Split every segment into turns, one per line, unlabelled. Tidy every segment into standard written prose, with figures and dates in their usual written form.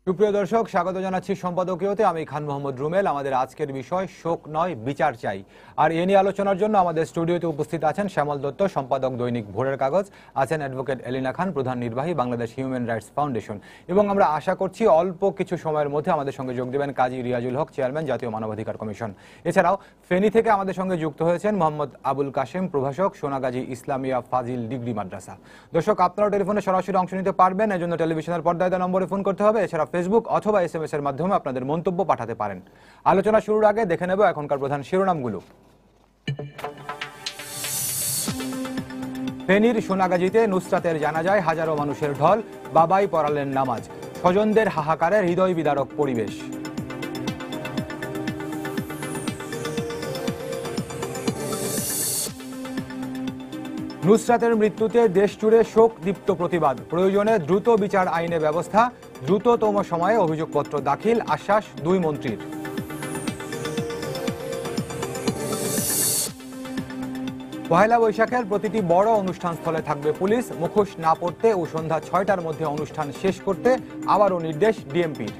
সুপ্রিয় দর্শক, স্বাগত জানাচ্ছি সম্পাদকীয়তে। আমি খান মোহাম্মদ রুমেল। আমাদের আজকের বিষয় শোক নয়, বিচার চাই। আর এ নিয়ে আলোচনার জন্য আমাদের স্টুডিওতে উপস্থিত আছেন শ্যামল দত্ত, সম্পাদক দৈনিক ভোরের কাগজ, আছেন অ্যাডভোকেট এলিনা খান, প্রধান নির্বাহী বাংলাদেশ হিউম্যান রাইটস ফাউন্ডেশন, এবং আমরা আশা করছি অল্প কিছু সময়ের মধ্যে আমাদের সঙ্গে যোগ দেবেন কাজী রিয়াজুল হক, চেয়ারম্যান জাতীয় মানবাধিকার কমিশন। এছাড়াও ফেনী থেকে আমাদের সঙ্গে যুক্ত হয়েছেন মোহাম্মদ আবুল কাশেম, প্রভাষক, সোনাগাজী ইসলামিয়া ফাজিল ডিগ্রি মাদ্রাসা। দর্শক, আপনারা টেলিফোনে সরাসরি অংশ নিতে পারবেন, এজন্য টেলিভিশনের পর্দায় দেওয়া নম্বরে ফোন করতে হবে। এছাড়া ফেসবুক অথবা SMS এর মাধ্যমে আপনাদের মন্তব্য পাঠাতে পারেন। আলোচনা শুরুর আগে দেখে নেব এখনকার প্রধান শিরোনামগুলো। ফেনীর সোনাগাজীতে নুসরাতের জানাজায় হাজারো মানুষের ঢল, বাবাই পড়ালেন নামাজ, স্বজনদের হাহাকারে হৃদয় বিদারক পরিবেশ। নুসরাতের মৃত্যুতে দেশজুড়ে শোক দীপ্ত প্রতিবাদ, প্রয়োজনে দ্রুত বিচার আইনে ব্যবস্থা, দ্রুততম সময়ে অভিযোগপত্র দাখিল, আশ্বাস দুই মন্ত্রীর। পহেলা বৈশাখের প্রতিটি বড় অনুষ্ঠান স্থলে থাকবে পুলিশ, মুখোশ না পড়তে ও সন্ধ্যা 6টার মধ্যে অনুষ্ঠান শেষ করতে আবারও নির্দেশ ডিএমপির।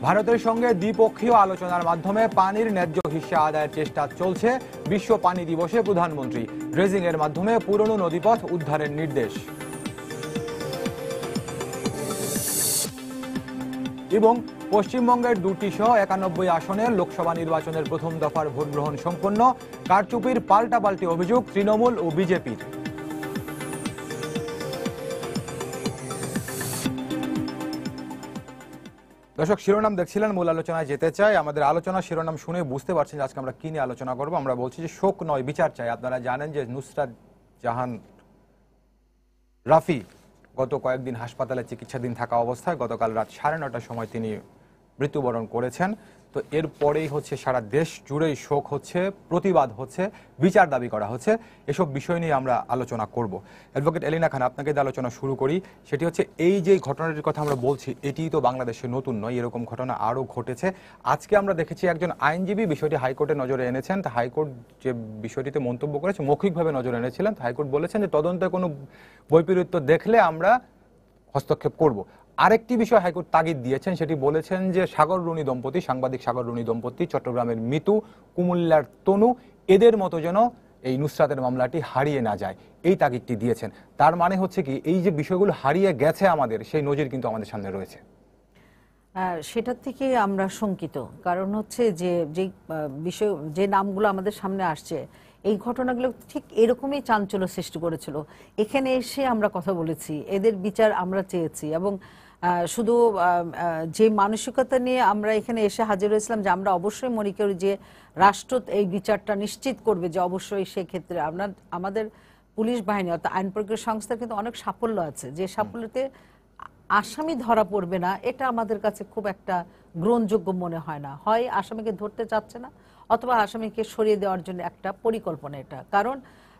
ভারতের সঙ্গে দ্বিপক্ষীয় আলোচনার মাধ্যমে পানির ন্যায্য হিস্সা আদায়ের চেষ্টা চলছে, বিশ্ব পানি দিবসে প্রধানমন্ত্রী। ড্রেজিং এর মাধ্যমে পুরনো নদীপথ উদ্ধারের নির্দেশ। এবং পশ্চিমবঙ্গের 2টি সহ 91 আসনের লোকসভা নির্বাচনের প্রথম দফার ভোট গ্রহণ সম্পন্ন, কারচুপির পাল্টাপাল্টি অভিযোগ তৃণমূল ও বিজেপির। দর্শক, শিরোনাম দেখছিলেন, মূল আলোচনায় যেতে চাই। আমাদের আলোচনা শিরোনাম শুনে বুঝতে পারছেন যে আজকে আমরা কি নিয়ে আলোচনা করবো। আমরা বলছি যে শোক নয়, বিচার চাই। আপনারা জানেন যে নুসরাত জাহান রাফি গত কয়েকদিন হাসপাতালে চিকিৎসাধীন থাকা অবস্থায় গতকাল রাত 9:30টার সময় তিনি মৃত্যুবরণ করেছেন। তো এরপরেই হচ্ছে সারা দেশ জুড়েই শোক হচ্ছে, প্রতিবাদ হচ্ছে, বিচার দাবি করা হচ্ছে। এসব বিষয় নিয়ে আমরা আলোচনা করব। অ্যাডভোকেট এলিনা খান, আপনাকে দিয়ে আলোচনা শুরু করি। সেটি হচ্ছে, এই যে ঘটনাটির কথা আমরা বলছি, এটিই তো বাংলাদেশে নতুন নয়, এরকম ঘটনা আরও ঘটেছে। আজকে আমরা দেখেছি একজন আইনজীবী বিষয়টি হাইকোর্টের নজরে এনেছেন। তা হাইকোর্ট যে বিষয়টিতে মন্তব্য করেছে, মৌখিকভাবে নজরে এনেছিলেন। হাইকোর্ট বলেছেন যে তদন্তে কোনো বৈপরীত্য দেখলে আমরা হস্তক্ষেপ করব। আরেকটি বিষয় হাইকোর্ট তাগিদ দিয়েছেন, সেটি বলেছেন যে সাগর রুনি দম্পতি, সাংবাদিক সাগর রুনি দম্পতি, চট্টগ্রামের মিতু, কুমিল্লার তনু, এদের মতো যেন এই নুসরাতের মামলাটি হারিয়ে না যায়, এই তাগিদটি দিয়েছেন। তার মানে হচ্ছে কি, এই যে বিষয়গুলো হারিয়ে গেছে আমাদের, সেই নজির কিন্তু আমাদের সামনে রয়েছে।
সেটার থেকে আমরা শঙ্কিত। কারণ হচ্ছে যে যে বিষয়, যে নামগুলো আমাদের সামনে আসছে, এই ঘটনাগুলো ঠিক এরকমই চাঞ্চল্য সৃষ্টি করেছিল। এখানে এসে আমরা কথা বলেছি, এদের বিচার আমরা চেয়েছি, এবং শুধু যে মানসিকতা নিয়ে আমরা এখানে এসে হাজির হয়েছিলাম যে আমরা অবশ্যই মনে করি যে রাষ্ট্র এই বিচারটা নিশ্চিত করবে, যে অবশ্যই সেক্ষেত্রে আমাদের পুলিশ বাহিনী অর্থাৎ আইন প্রয়োগের সংস্থার কিন্তু অনেক সাফল্য আছে, যে সাফল্যতে আসামি ধরা পড়বে না, এটা আমাদের কাছে খুব একটা গ্রহণযোগ্য মনে হয় না। হয় আসামিকে ধরতে চাচ্ছে না, অথবা আসামিকে সরিয়ে দেওয়ার জন্য একটা পরিকল্পনা এটা। কারণ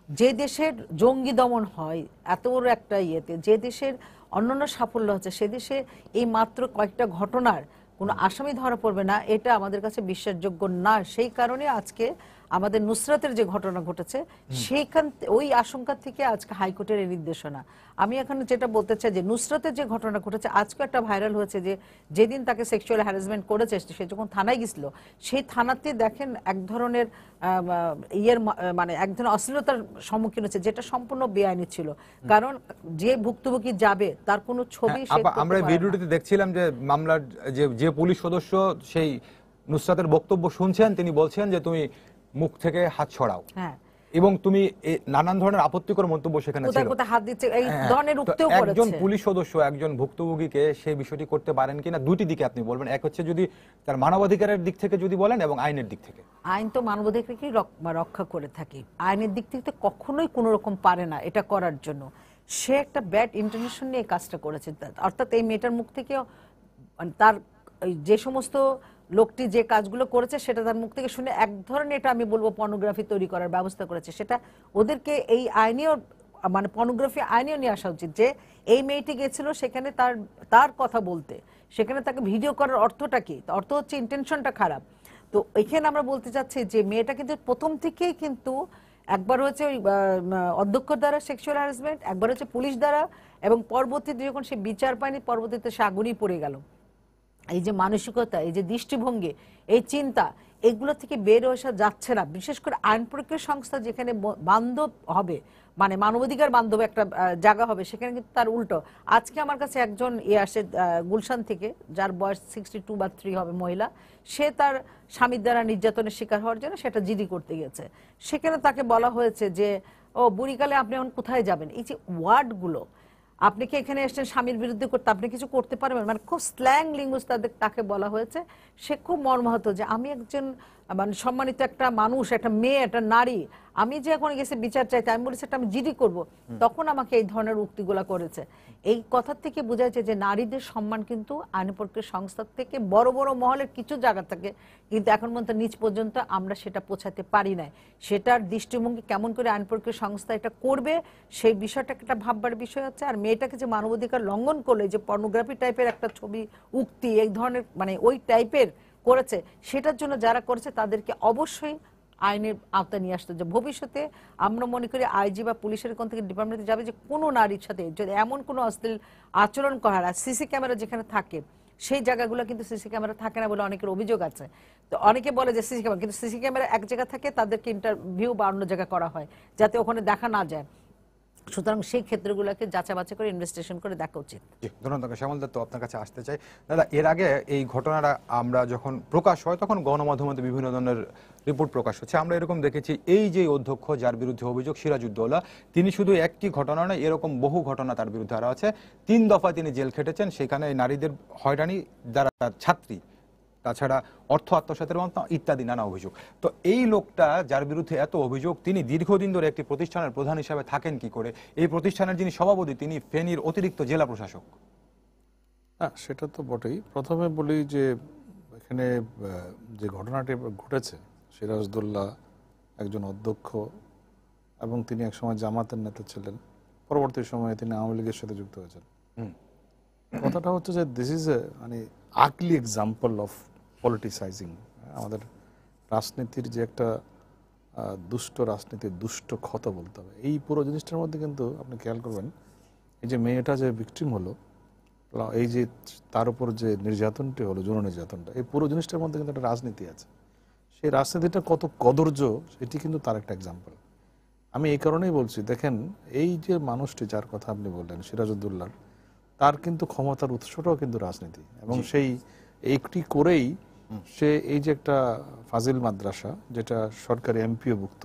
যে দেশের জঙ্গি দমন হয় এত বড় একটা ইয়েতে, যে দেশের অন্যান্য সাফল্য হচ্ছে, সে দেশে এই মাত্র কয়েকটা ঘটনার কোনো আসামি ধরা পড়বে না, এটা আমাদের কাছে বিশ্বাসযোগ্য না। সেই কারণে আজকে আমাদের নুসরাতের যে ঘটনা ঘটেছে, সেইখান ওই আশঙ্কা থেকে আজকে হাইকোর্টের এই নির্দেশনা। আমি এখন যেটা বলতে চাই যে নুসরাতের যে ঘটনা ঘটেছে, আজকে একটা ভাইরাল হয়েছে যে যেদিন তাকে সেক্সুয়াল হ্যারাসমেন্ট করেছে, সে যখন থানায় গেছিল, সেই থানাতে দেখেন এক ধরনের মানে এক ধরনের অশ্লীলতার সম্মুখীন হচ্ছে, যেটা সম্পূর্ণ বেআইনি ছিল। কারণ যে ভুক্তভোগী যাবে তার কোনো ছবি
আমরা ভিডিওটিতে দেখছিলাম যে মামলার যে পুলিশ সদস্য সেই নুসরাতের বক্তব্য শুনছেন, তিনি বলছেন যে তুমি মুখ থেকে হাত ছড়াও, এবং তুমি নানান ধরনের আপত্তিকর মন্তব্য সেখানে ছিল। একজন পুলিশ সদস্য একজন ভুক্তভোগীকে সেই বিষয়টি করতে পারেন কিনা, দুটি দিকে আপনি বলবেন। এক হচ্ছে যদি তার মানবাধিকারের দিক থেকে যদি বলেন, এবং আইনের দিক থেকে।
আইন তো মানবাধিকারকেই রক্ষা করে থাকে, আইনের দিক থেকে কখনোই কোনো রকম পারে না এটা করার জন্য। সে একটা ব্যাড ইন্টারনেশন নিয়ে কাজটা করেছে। অর্থাৎ এই মেয়েটার মুখ থেকে তার যে সমস্ত লোকটি যে কাজগুলো করেছে, সেটা তার মুখ থেকে শুনে এক ধরনের, এটা আমি বলবো, পর্নোগ্রাফি তৈরি করার ব্যবস্থা করেছে। সেটা ওদেরকে এই আইনেও, মানে পর্নোগ্রাফি আইনেও নিয়ে আসা উচিত, যে এই মেয়েটি গেছিল সেখানে তার কথা বলতে, সেখানে তাকে ভিডিও করার অর্থটা কি? অর্থ হচ্ছে ইন্টেনশনটা খারাপ। তো এখানে আমরা বলতে চাচ্ছি যে মেয়েটা কিন্তু প্রথম থেকেই কিন্তু একবার হচ্ছে ওই অধ্যক্ষর দ্বারা সেক্সুয়াল হ্যারাসমেন্ট, একবার হচ্ছে পুলিশ দ্বারা, এবং পরবর্তীতে যখন সে বিচার পায়নি পরবর্তীতে সে আগুনই পড়ে গেল। এই যে মানসিকতা, এই যে দৃষ্টিভঙ্গি, এই চিন্তা, এগুলো থেকে বের আসা যাচ্ছে না। বিশেষ করে আইন প্রক্রিয়া সংস্থা যেখানে বান্ধব হবে, মানে মানবাধিকার বান্ধব একটা জায়গা হবে, সেখানে কিন্তু তার উল্টো। আজকে আমার কাছে একজন আসে গুলশান থেকে, যার বয়স 62 বা 3 হবে, মহিলা। সে তার স্বামীর দ্বারা নির্যাতনের শিকার হওয়ার জন্য সেটা জিডি করতে গেছে। সেখানে তাকে বলা হয়েছে যে, ও বুড়িকালে আপনি এখন কোথায় যাবেন। এই যে ওয়ার্ডগুলো, আপনি কি এখানে এসেছেন স্বামীর বিরুদ্ধে করতে, আপনি কিছু করতে পারবেন, মানে খুব স্ল্যাং লিঙ্গুইজ তাকে বলা হয়েছে। সে খুব মর্মাহত যে আমি একজন মানে সম্মানিত একটা মানুষ, একটা মেয়ে, একটা নারী, আমি যে এখন গেছে বিচার চাইতে, আমি বলেছি আমি জিডি করব, তখন আমাকে এই ধরনের উক্তিগুলা করেছে। এই কথার থেকে বোঝা যাচ্ছে যে নারীদের সম্মান কিন্তু আইন প্রক্রিয়া সংস্থার থেকে বড় বড় মহলের কিছু জায়গা থাকে, কিন্তু এখন পর্যন্ত নিচ পর্যন্ত আমরা সেটা পৌঁছাতে পারি না। সেটার দৃষ্টিভঙ্গি কেমন করে আইন প্রক্রিয়া সংস্থা এটা করবে, সেই বিষয়টা একটা ভাববার বিষয় হচ্ছে। আর মেয়েটাকে যে মানবাধিকার লঙ্ঘন করলে, যে পর্নোগ্রাফি টাইপের একটা ছবি, উক্তি, এই ধরনের মানে ওই টাইপের করেছে, সেটার জন্য যারা করেছে তাদেরকে অবশ্যই আইনের আওতায় নিয়ে আসতে। যে ভবিষ্যতে আমরা মনে করি আইজি বা পুলিশের কোন থেকে ডিপার্টমেন্টে যাবে যে কোনো নারীর সাথে যদি এমন কোনো অশ্লীল আচরণ করা হয়, সিসি ক্যামেরা যেখানে থাকে সেই জায়গাগুলো কিন্তু সিসি ক্যামেরা থাকে না বলে অনেকের অভিযোগ আছে। তো অনেকে বলে যে সিসি ক্যামেরা, কিন্তু সিসি ক্যামেরা এক জায়গা থাকে, তাদেরকে ইন্টারভিউ বা অন্য জায়গায় করা হয় যাতে ওখানে দেখা না যায়। সুতরাং সেই ক্ষেত্রগুলোকে যাচাই বাছাই করে ইনভেস্টিগেশন করে দেখা উচিত।
ধন্যবাদ। শ্যামল দত্ত, আপনার কাছে আসতে চাই। দাদা, এর আগে এই ঘটনাটা আমরা যখন প্রকাশ হয় তখন গণমাধ্যমে বিভিন্ন ধরনের রিপোর্ট প্রকাশ হচ্ছে। আমরা এরকম দেখেছি, এই যে অধ্যক্ষ যার বিরুদ্ধে অভিযোগ সিরাজউদ্দৌলা, তিনি শুধু একটি ঘটনা নয়, এরকম বহু ঘটনা তার বিরুদ্ধে আরো আছে। 3 দফায় তিনি জেল খেটেছেন, সেখানে নারীদের হয়রানি, যারা ছাত্রী, তাছাড়া অর্থ আত্মসাতের মতো ইত্যাদি নানা অভিযোগ। তো এই লোকটা যার বিরুদ্ধে এত অভিযোগ, তিনি দীর্ঘদিন ধরে একটি প্রতিষ্ঠানের প্রধান হিসাবে থাকেন কি করে? এই প্রতিষ্ঠানের যিনি সভাপতি, তিনি ফেনীর অতিরিক্ত জেলা প্রশাসক।
সেটা তো বটেই। প্রথমে বলি যে এখানে যে ঘটনাটি ঘটেছে, সিরাজউদ্দৌলা একজন অধ্যক্ষ এবং তিনি একসময় জামাতের নেতা ছিলেন, পরবর্তী সময়ে তিনি আওয়ামী লীগের সাথে যুক্ত হয়েছেন। কথাটা হচ্ছে যে দিস ইজ এ মানে আগলি এক্সাম্পল অফ পলিটিসাইজিং। আমাদের রাজনীতির যে একটা দুষ্ট রাজনীতির দুষ্ট ক্ষত বলতে হবে। এই পুরো জিনিসটার মধ্যে কিন্তু আপনি খেয়াল করবেন, এই যে মেয়েটা যে ভিকটিম হলো, এই যে তার উপর যে নির্যাতনটি হলো, যৌন নির্যাতনটা, এই পুরো জিনিসটার মধ্যে কিন্তু একটা রাজনীতি আছে। সেই রাজনীতিটা কত কদর্য, এটি কিন্তু তার একটা এক্সাম্পল। আমি এই কারণেই বলছি, দেখেন এই যে মানুষটি যার কথা আপনি বললেন, সিরাজউদ্দৌলার, তার কিন্তু ক্ষমতার উৎসটাও কিন্তু রাজনীতি, এবং সেই এইটি করেই সে এই যে একটা ফাজিল মাদ্রাসা, যেটা সরকারি এমপিওভুক্ত,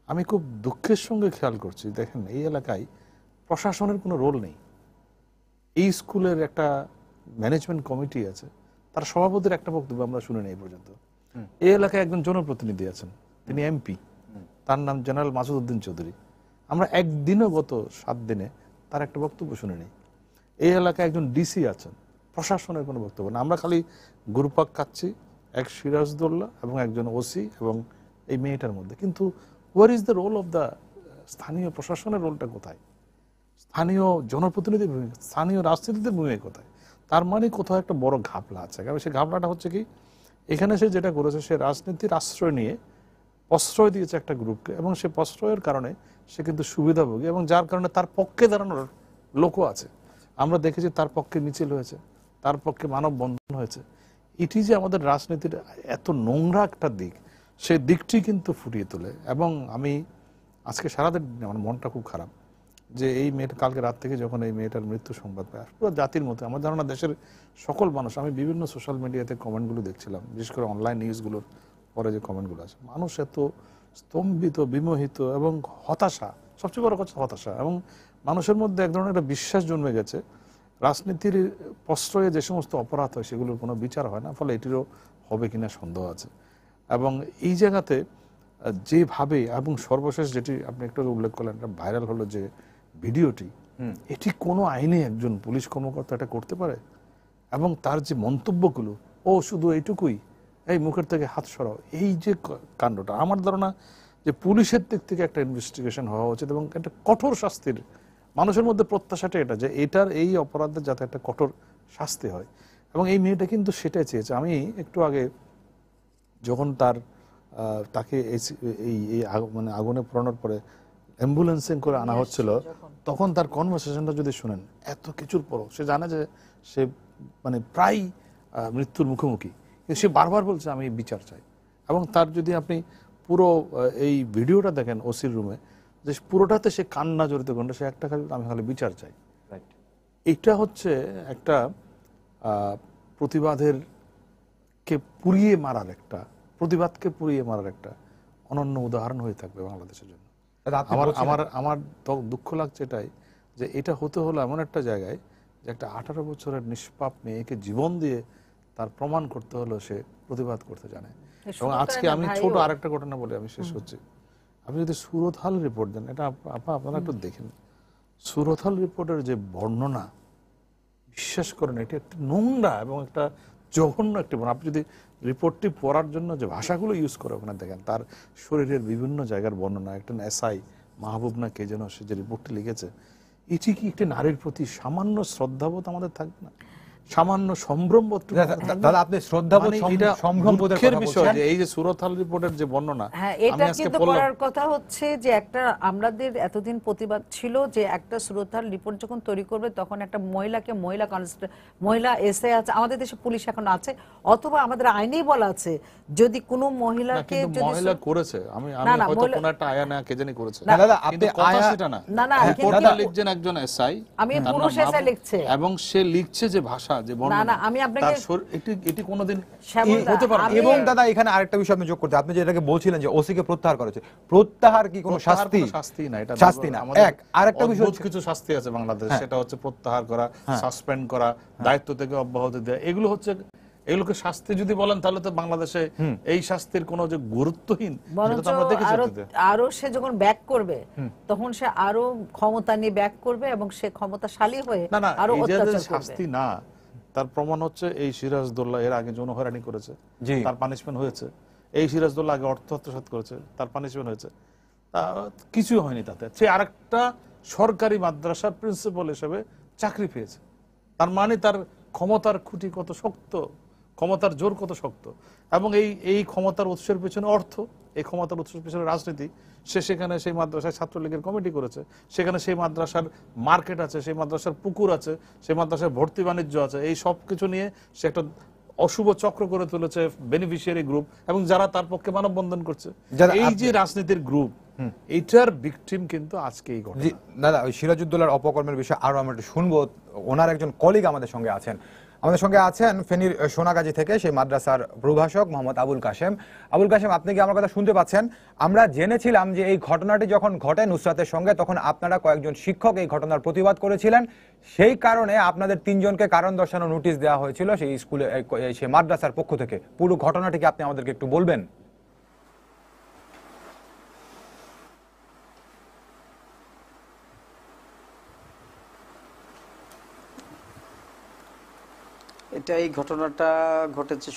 আমি খুব দুঃখের সঙ্গে খেয়াল করছি, দেখেন এই এলাকায় প্রশাসনের কোনো রোল নেই। এই স্কুলের একটা ম্যানেজমেন্ট কমিটি আছে, তার সভাপতির একটা বক্তব্য আমরা শুনে নেই পর্যন্ত। এই এলাকায় একজন জনপ্রতিনিধি আছেন, তিনি এমপি, তার নাম জেনারেল মাসুদ উদ্দিন চৌধুরী। আমরা একদিনও গত 7 দিনে তার একটা বক্তব্য শুনে নেই। এই এলাকায় একজন ডিসি আছেন, প্রশাসনের কোনো বক্তব্য না। আমরা খালি গুরুপাক খাচ্ছি এক সিরাজউদ্দৌলা এবং একজন ওসি এবং এই মেয়েটার মধ্যে। কিন্তু where is the role of the স্থানীয় প্রশাসনের রোলটা কোথায়? স্থানীয় জনপ্রতিনিধির ভূমিকা, স্থানীয় রাজনীতিদের ভূমিকা কোথায়? তার মানে কোথাও একটা বড় ঘাপলা আছে। কারণ সেই ঘাপলাটা হচ্ছে কি, এখানে সে যেটা করেছে, সে রাজনীতির আশ্রয় নিয়ে প্রশ্রয় দিয়েছে একটা গ্রুপকে, এবং সে প্রশ্রয়ের কারণে সে কিন্তু সুবিধাভোগী, এবং যার কারণে তার পক্ষে দাঁড়ানোর লোকও আছে। আমরা দেখেছি তার পক্ষে মিছিল হয়েছে, তার পক্ষে মানববন্ধন হয়েছে। এটি যে আমাদের রাজনীতির এত নোংরা একটা দিক, সেই দিকটি কিন্তু ফুটিয়ে তোলে। এবং আমি আজকে সারাদিন আমার মনটা খুব খারাপ যে এই মেয়েটা কালকে রাত থেকে যখন এই মেয়েটার মৃত্যু সংবাদ পায়, পুরো জাতির মতো, আমার ধারণা দেশের সকল মানুষ, আমি বিভিন্ন সোশ্যাল মিডিয়াতে কমেন্টগুলো দেখছিলাম, বিশেষ করে অনলাইন নিউজগুলোর পরে যে কমেন্টগুলো আছে, মানুষ এত স্তম্ভিত, বিমোহিত এবং হতাশা, সবচেয়ে বড় কথা হতাশা, এবং মানুষের মধ্যে এক ধরনের একটা বিশ্বাস জন্মে গেছে রাজনীতির প্রশ্রয়ে যে সমস্ত অপরাধ হয় সেগুলোর কোনো বিচার হয় না, ফলে এটিরও হবে কিনা সন্দেহ আছে। এবং এই জায়গাতে যেভাবে, এবং সর্বশেষ যেটি আপনি একটু উল্লেখ করলেন, একটা ভাইরাল হলো যে ভিডিওটি, এটি কোনো আইনে একজন পুলিশ কর্মকর্তা এটা করতে পারে? এবং তার যে মন্তব্যগুলো, ও শুধু এইটুকুই, এই মুখের থেকে হাত সরাও, এই যে কাণ্ডটা, আমার ধারণা যে পুলিশের দিক থেকে একটা ইনভেস্টিগেশন হওয়া উচিত এবং একটা কঠোর শাস্তির, মানুষের মধ্যে প্রত্যাশাটা এটা যে এটার, এই অপরাধের যাতে একটা কঠোর শাস্তি হয়। এবং এই মেয়েটা কিন্তু সেটাই চেয়েছে। আমি একটু আগে যখন তার তাকে মানে আগুনে পোড়ানোর পরে অ্যাম্বুলেন্সিং করে আনা হচ্ছিল, তখন তার কনভারসেশনটা যদি শুনেন, এত কিছুর পরও সে জানে যে সে মানে প্রায় মৃত্যুর মুখোমুখি, কিন্তু সে বারবার বলছে আমি বিচার চাই। এবং তার যদি আপনি পুরো এই ভিডিওটা দেখেন ওসির রুমে, যে পুরোটাতে সে কান্না জড়িত ঘন্টা, সে একটা খালি আমি খালি বিচার চাই। এটা হচ্ছে একটা প্রতিবাদের কে পুড়িয়ে মারার একটা, প্রতিবাদকে পুড়িয়ে মারার একটা অনন্য উদাহরণ হয়ে থাকবে বাংলাদেশের জন্য। আমার দুঃখ লাগছে এটাই যে এটা হতে হলো এমন একটা জায়গায় যে একটা 18 বছরের নিষ্পাপ মেয়েকে জীবন দিয়ে তার প্রমাণ করতে হলো সে প্রতিবাদ করতে জানে। এবং আজকে আমি ছোট আরেকটা ঘটনা বলে আমি শেষ করছি। আপনি যদি সুরতহাল রিপোর্ট দেন, এটা আপনারা একটু দেখেন, সুরতহাল রিপোর্টের যে বর্ণনা, বিশ্বাস করেন এটি একটা নোংরা এবং একটা জঘন্য একটি বর্ণনা। আপনি যদি রিপোর্টটি পড়ার জন্য যে ভাষাগুলো ইউজ করে ওখানে দেখেন, তার শরীরের বিভিন্ন জায়গার বর্ণনা, একটা এসআই মাহবুব না কে যেন সে যে রিপোর্টটি লিখেছে, এটি কি একটি নারীর প্রতি সামান্য শ্রদ্ধাবোধ আমাদের থাকবে না? সামান্য সম্ভ্রমবোধ?
দাদা আপনি শ্রদ্ধাবোধ সম্ভ্রমবোধের কথা বলছেন,
এই যে সুরতহাল রিপোর্টের যে বর্ণনা,
হ্যাঁ, এটা কিন্তু করার কথা হচ্ছে যে একটা আমাদের এতদিন প্রতিবাদ ছিল যে একটা সুরতহাল রিপোর্ট যখন তৈরি করবে তখন একটা মহিলাকে মহিলা এসআই আছে, আমাদের দেশে পুলিশ এখন আছে, অথবা আমাদের আইনেই বলা আছে যদি কোনো মহিলাকে যদি
মহিলা করেছে, আমি হয়তো কোন একটা আয়া না কে জানি করেছে,
না দাদা আপনি
কথা সেটা না,
না
রিপোর্টটা লিখছেন একজন এসআই,
আমি পুরুষ এসআই লিখছে
এবং সে লিখছে যে ভাষা যে বর্ণনা,
না আমি আপনাকে
এটি কোনোদিন
হতে পারে। এবং দাদা এখানে আরেকটা বিষয় আপনি যোগ করতে, আপনি যেটাকে বলছিলেন যে ওসি কে প্রত্যাহার করেছে, প্রত্যাহার কি কোনো শাস্তি?
শাস্তি না, এটা
শাস্তি না। এক আরেকটা বিষয়,
কিছু শাস্তি আছে বাংলাদেশে, সেটা হচ্ছে প্রত্যাহার করা, সাসপেন্ড করা, দায়িত্ব থেকে অব্যাহতি দেওয়া, এগুলো হচ্ছে, এগুলোকে শাস্তি যদি বলেন তাহলে তো বাংলাদেশে এই শাস্তির কোনো যে গুরুত্বহীন, সেটা তো আমরা দেখেছি।
আরো সে যখন ব্যাক করবে তখন সে আরো ক্ষমতা নিয়ে ব্যাক করবে এবং সে ক্ষমতাশালী হয়ে আরো অত্যাচার করবে।
শাস্তি না, তার প্রমাণ হচ্ছে এই সিরাজদৌল্লা এর আগে যৌন হয়রানি করেছে, তার পানিশমেন্ট হয়েছে। এই সিরাজদৌল্লা আগে অর্থ আত্মসাৎ করেছে, তার পানিশমেন্ট হয়েছে। কিছুই হয়নি তাতে। সে আরেকটা সরকারি মাদ্রাসার প্রিন্সিপাল হিসেবে চাকরি পেয়েছে। তার মানে তার ক্ষমতার খুঁটি কত শক্ত, ক্ষমতার জোর কত শক্ত, এবং এই ক্ষমতার উৎসের পেছনে অর্থ, এই ক্ষমতার উৎসের পেছনে রাজনীতি। সে সেখানে সেই মাদ্রাসায় ছাত্রলীগের কমিটি করেছে, সেখানে সেই মাদ্রাসার মার্কেট আছে, সেই মাদ্রাসার পুকুর আছে, সেই মাদ্রাসার ভর্তি বাণিজ্য আছে, এই সব কিছু নিয়ে সে একটা অশুভ চক্র করে তুলেছে, বেনিফিশিয়ারি গ্রুপ, এবং যারা তার পক্ষে মানববন্ধন করছে, এই যে রাজনীতির গ্রুপ, এইটার ভিকটিম কিন্তু আজকে এই ঘটনা।
দাদা ওই সিরাজউদ্দৌলার অপকর্মের বিষয়ে আরো আমরা একটু শুনবো। ওনার একজন কলিগ আমাদের সঙ্গে আছেন, ফেনীর সোনাগাজী থেকে সেই মাদ্রাসার প্রভাষক মোহাম্মদ আবুল কাশেম। আবুল কাশেম, আপনি কি আমার কথা শুনতে পাচ্ছেন? আমরা জেনেছিলাম যে এই ঘটনাটি যখন ঘটে নুসরাতের সঙ্গে, তখন আপনারা কয়েকজন শিক্ষক এই ঘটনার প্রতিবাদ করেছিলেন, সেই কারণে আপনাদের 3 জনকে কারণ দর্শানো নোটিশ দেওয়া হয়েছিল সেই স্কুলে, সেই মাদ্রাসার পক্ষ থেকে। পুরো ঘটনাটি কি আপনি আমাদেরকে একটু বলবেন?
এই ঘটনাটা ঘটেছে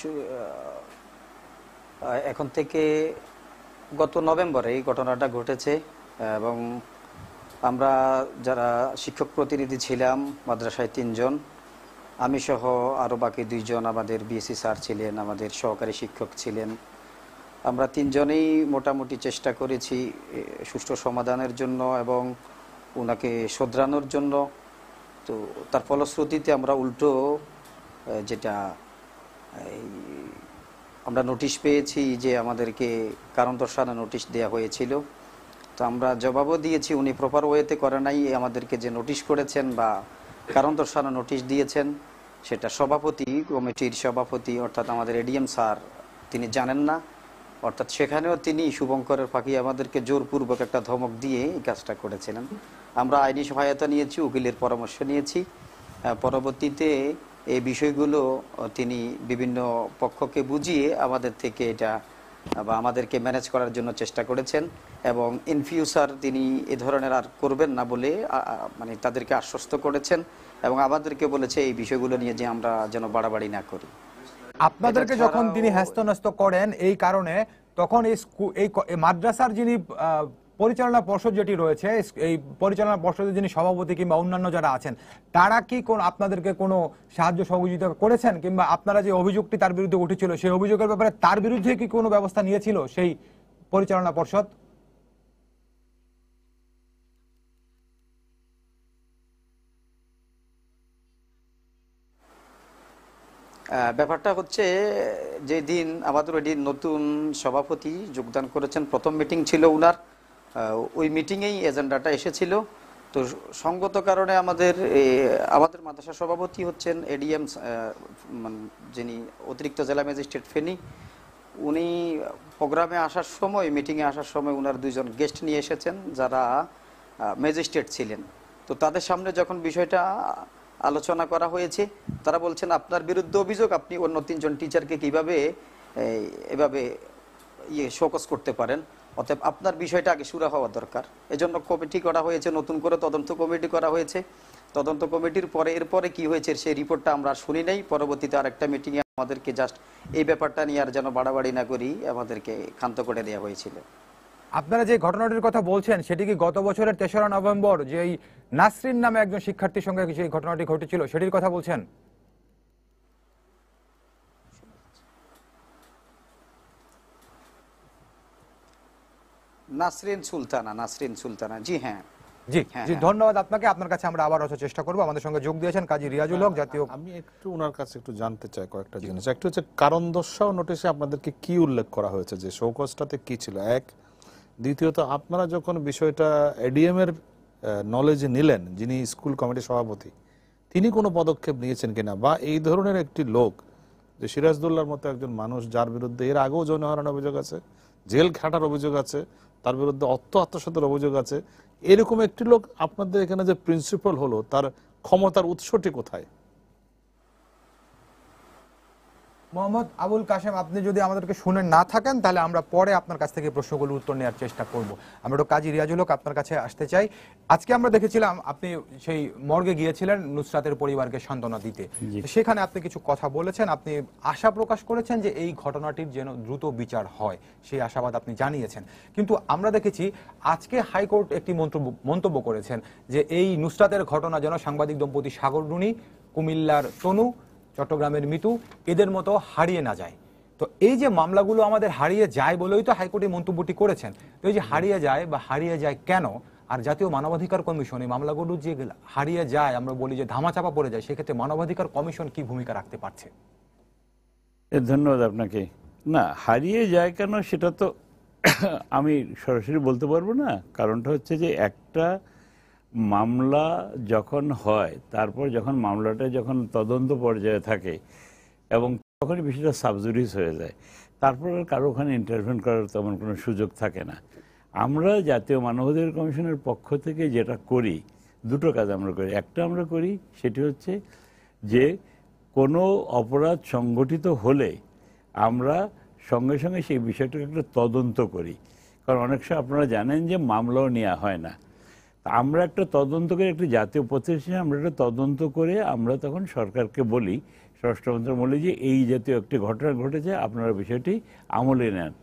এখন থেকে গত নভেম্বরে এই ঘটনাটা ঘটেছে, এবং আমরা যারা শিক্ষক প্রতিনিধি ছিলাম মাদ্রাসায় 3 জন, আমি সহ আরও বাকি 2 জন আমাদের বিএসসি স্যার ছিলেন, আমাদের সহকারী শিক্ষক ছিলেন। আমরা 3 জনেই মোটামুটি চেষ্টা করেছি সুষ্ঠু সমাধানের জন্য এবং ওনাকে শোধরানোর জন্য। তো তার ফলশ্রুতিতে আমরা উল্টো যেটা আমরা নোটিশ পেয়েছি যে আমাদেরকে কারণ দর্শানো নোটিশ দেওয়া হয়েছিল, তো আমরা জবাবও দিয়েছি। উনি প্রপার ওয়েতে করে নাই, আমাদেরকে যে নোটিশ করেছেন বা কারণ দর্শানো নোটিশ দিয়েছেন সেটা সভাপতি, কমিটির সভাপতি অর্থাৎ আমাদের এডিএম স্যার তিনি জানেন না, অর্থাৎ সেখানেও তিনি শুভঙ্করের ফাঁকি আমাদেরকে জোরপূর্বক একটা ধমক দিয়ে এই কাজটা করেছিলেন। আমরা আইনি সহায়তা নিয়েছি, উকিলের পরামর্শ নিয়েছি। পরবর্তীতে এই বিষয়গুলো তিনি বিভিন্ন পক্ষকে বুঝিয়ে আমাদের থেকে এটা বা আমাদেরকে ম্যানেজ করার জন্য চেষ্টা করেছেন, এবং ইন ফিউচার তিনি এ ধরনের আর করবেন না বলে মানে তাদেরকে আশ্বস্ত করেছেন, এবং আমাদেরকে বলেছে এই বিষয়গুলো নিয়ে যে আমরা যেন বাড়াবাড়ি না করি।
আপনাদেরকে যখন তিনি হ্যাস্তন্যস্ত করেন এই কারণে, তখন এই মাদ্রাসার যিনি পরিচালনা পর্ষদ যেটি রয়েছে, এই পরিচালনা পর্ষদের যিনি সভাপতি কিংবা অন্যান্য যারা আছেন, তারা কি আপনাদেরকে কোনো সাহায্য সহযোগিতা করেছেন, কিংবা আপনারা যে অভিযোগটি তার বিরুদ্ধে উঠেছিল সেই অভিযোগের ব্যাপারে তার বিরুদ্ধে কি কোনো ব্যবস্থা নিয়েছিল সেই পরিচালনা পর্ষদ?
ব্যাপারটা হচ্ছে, যে দিন আমাদের ওই দিন নতুন সভাপতি যোগদান করেছেন, প্রথম মিটিং ছিল উনার, ওই মিটিংয়েই এজেন্ডাটা এসেছিল। তো সঙ্গত কারণে আমাদের মাদ্রাসা সভাপতি হচ্ছেন এডিএম, যিনি অতিরিক্ত জেলা ম্যাজিস্ট্রেট ফেনী, উনি প্রোগ্রামে আসার সময়, মিটিংয়ে আসার সময় উনার দুইজন গেস্ট নিয়ে এসেছেন যারা ম্যাজিস্ট্রেট ছিলেন। তো তাদের সামনে যখন বিষয়টা আলোচনা করা হয়েছে, তারা বলছেন আপনার বিরুদ্ধে অভিযোগ, আপনি অন্য 3 জন টিচারকে কিভাবে এভাবে শোকজ করতে পারেন, অতএব আপনার বিষয়টা আগে শুরু হওয়া দরকার। এজন্য কমিটি করা হয়েছে, নতুন করে তদন্ত কমিটি করা হয়েছে। তদন্ত কমিটির পরে এরপরে কি হয়েছে সেই রিপোর্টটা আমরা শুনি নাই। পরবর্তীতে আরেকটা মিটিংয়ে আমাদেরকে জাস্ট এই ব্যাপারটা নিয়ে আর যেন বাড়াবাড়ি না করি আমাদেরকে ক্ষান্ত করে দেওয়া হয়েছিল।
আপনারা যে ঘটনাটির কথা বলছেন সেটি কি গত বছরের 3রা নভেম্বর যেই নাসরিন নামে একজন শিক্ষার্থীর সঙ্গে যে ঘটনাটি ঘটেছিল সেটির কথা বলছেন?
নাসরিন সুলতানা, জি হ্যাঁ।
জি জি, ধন্যবাদ আপনাকে। আপনার কাছে আমরা আবার চেষ্টা করব। আমাদের সঙ্গে যোগ দিয়েছেন কাজী রিয়াজুল হক, জাতীয়।
আমি একটু ওনার কাছে একটু জানতে চাই কয়েকটা জিনিস। একটা হচ্ছে কারণ দর্শাও নোটিশে আপনাদেরকে কি উল্লেখ করা হয়েছে, যে শোকজটাতে কি ছিল, এক। দ্বিতীয়ত আপনারা যখন বিষয়টা এডিএম এর নলেজে নিলেন, যিনি স্কুল কমিটির সভাপতি, তিনি কোনো পদক্ষেপ নিয়েছেন কিনা, বা এই ধরনের একটি লোক যে সিরাজদৌল্লার মতো একজন মানুষ, যার বিরুদ্ধে এর আগেও যৌন হয়রানির অভিযোগ আছে, জেল খাটার অভিযোগ আছে, তার বিরুদ্ধে আত্মসাতের অভিযোগ আছে, এরকম একটি লোক আপনাদের এখানে যে প্রিন্সিপাল হলো, তার ক্ষমতার উৎসটি কোথায়?
মোহাম্মদ আবুল কাশেম, আপনি যদি আমাদেরকে শুনে না থাকেন তাহলে আমরা পরে আপনার কাছ থেকে প্রশ্নগুলোর উত্তর নেওয়ার চেষ্টা করব। আমরা একটু কাজী রিয়াজুল হক আপনার কাছে আসতে চাই। আজকে আমরা দেখেছিলাম আপনি সেই মর্গে গিয়েছিলেন নুসরাতের পরিবারকে সান্ত্বনা দিতে, সেখানে আপনি কিছু কথা বলেছেন, আপনি আশা প্রকাশ করেছেন যে এই ঘটনাটির যেন দ্রুত বিচার হয়, সেই আশাবাদ আপনি জানিয়েছেন। কিন্তু আমরা দেখেছি আজকে হাইকোর্ট একটি মন্তব্য করেছেন যে এই নুসরাতের ঘটনা যেন সাংবাদিক দম্পতি সাগর রুনি, কুমিল্লার তনু, চট্টগ্রামের মিতু, এদের মতো হারিয়ে না যায়। তো এই যে মামলাগুলো আমাদের হারিয়ে যায় বলেই তো হাইকোর্টে মন্তব্যটি করেছেন। তো এই যে হারিয়ে যায় বা হারিয়ে যায় কেন, আর জাতীয় মানবাধিকার কমিশন এই মামলাগুলো যে হারিয়ে যায়, আমরা বলি যে ধামাচাপা পড়ে যায়, সেক্ষেত্রে মানবাধিকার কমিশন কি ভূমিকা রাখতে পারছে?
ধন্যবাদ আপনাকে। না, হারিয়ে যায় কেন সেটা তো আমি সরাসরি বলতে পারবো না। কারণটা হচ্ছে যে একটা মামলা যখন হয়, তারপর যখন মামলাটা যখন তদন্ত পর্যায়ে থাকে এবং তখনই বিষয়টা সাবজুডিস হয়ে যায়, তারপর আর কারো ওখানে ইন্টারভেন করার তেমন কোনো সুযোগ থাকে না। আমরা জাতীয় মানবাধিকার কমিশনের পক্ষ থেকে যেটা করি, দুটো কাজ আমরা করি। একটা আমরা করি সেটি হচ্ছে যে কোনো অপরাধ সংগঠিত হলে আমরা সঙ্গে সঙ্গে সেই বিষয়টাকে একটা তদন্ত করি। কারণ অনেক সময় আপনারা জানেন যে মামলাও নেওয়া হয় না। আমরা একটা তদন্ত করে, একটা জাতীয় প্রতিষ্ঠানে আমরা একটা তদন্ত করে আমরা তখন সরকারকে বলি, স্বরাষ্ট্র বলি যে এই জাতীয় একটি ঘটনা ঘটেছে, আপনারা বিষয়টি আমলে নেন।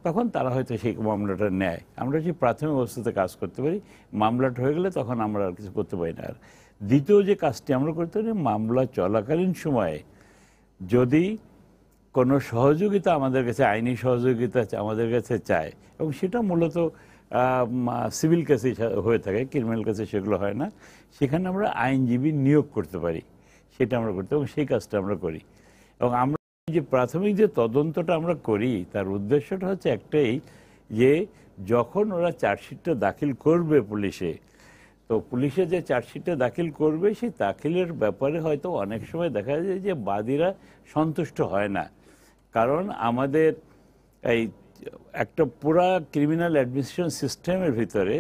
তখন তারা হয়তো সেই মামলাটা নেয়। আমরা সেই প্রাথমিক অবস্থাতে কাজ করতে পারি। মামলাটা হয়ে গেলে তখন আমরা আর কিছু করতে পারি না। আর দ্বিতীয় যে কাজটি আমরা করতে পারি, মামলা চলাকালীন সময়ে যদি কোনো সহযোগিতা আমাদের কাছে, আইনি সহযোগিতা আমাদের কাছে চায়, এবং সেটা মূলত সিভিল কেসে হয়ে থাকে, ক্রিমিনাল কেসে সেগুলো হয় না, সেখানে আমরা আইনজীবী নিয়োগ করতে পারি। সেটা আমরা করতে, এবং সেই কাজটা আমরা করি। এবং আমরা যে প্রাথমিক যে তদন্তটা আমরা করি, তার উদ্দেশ্যটা হচ্ছে একটাই, যে যখন ওরা চার্জশিটটা দাখিল করবে পুলিশে, তো পুলিশে যে চার্জশিটটা দাখিল করবে, সেই দাখিলের ব্যাপারে হয়তো অনেক সময় দেখা যায় যে বাদীরা সন্তুষ্ট হয় না। কারণ আমাদের এই একটা পুরা ক্রিমিনাল অ্যাডমিনিস্ট্রেশন সিস্টেমের ভিতরে,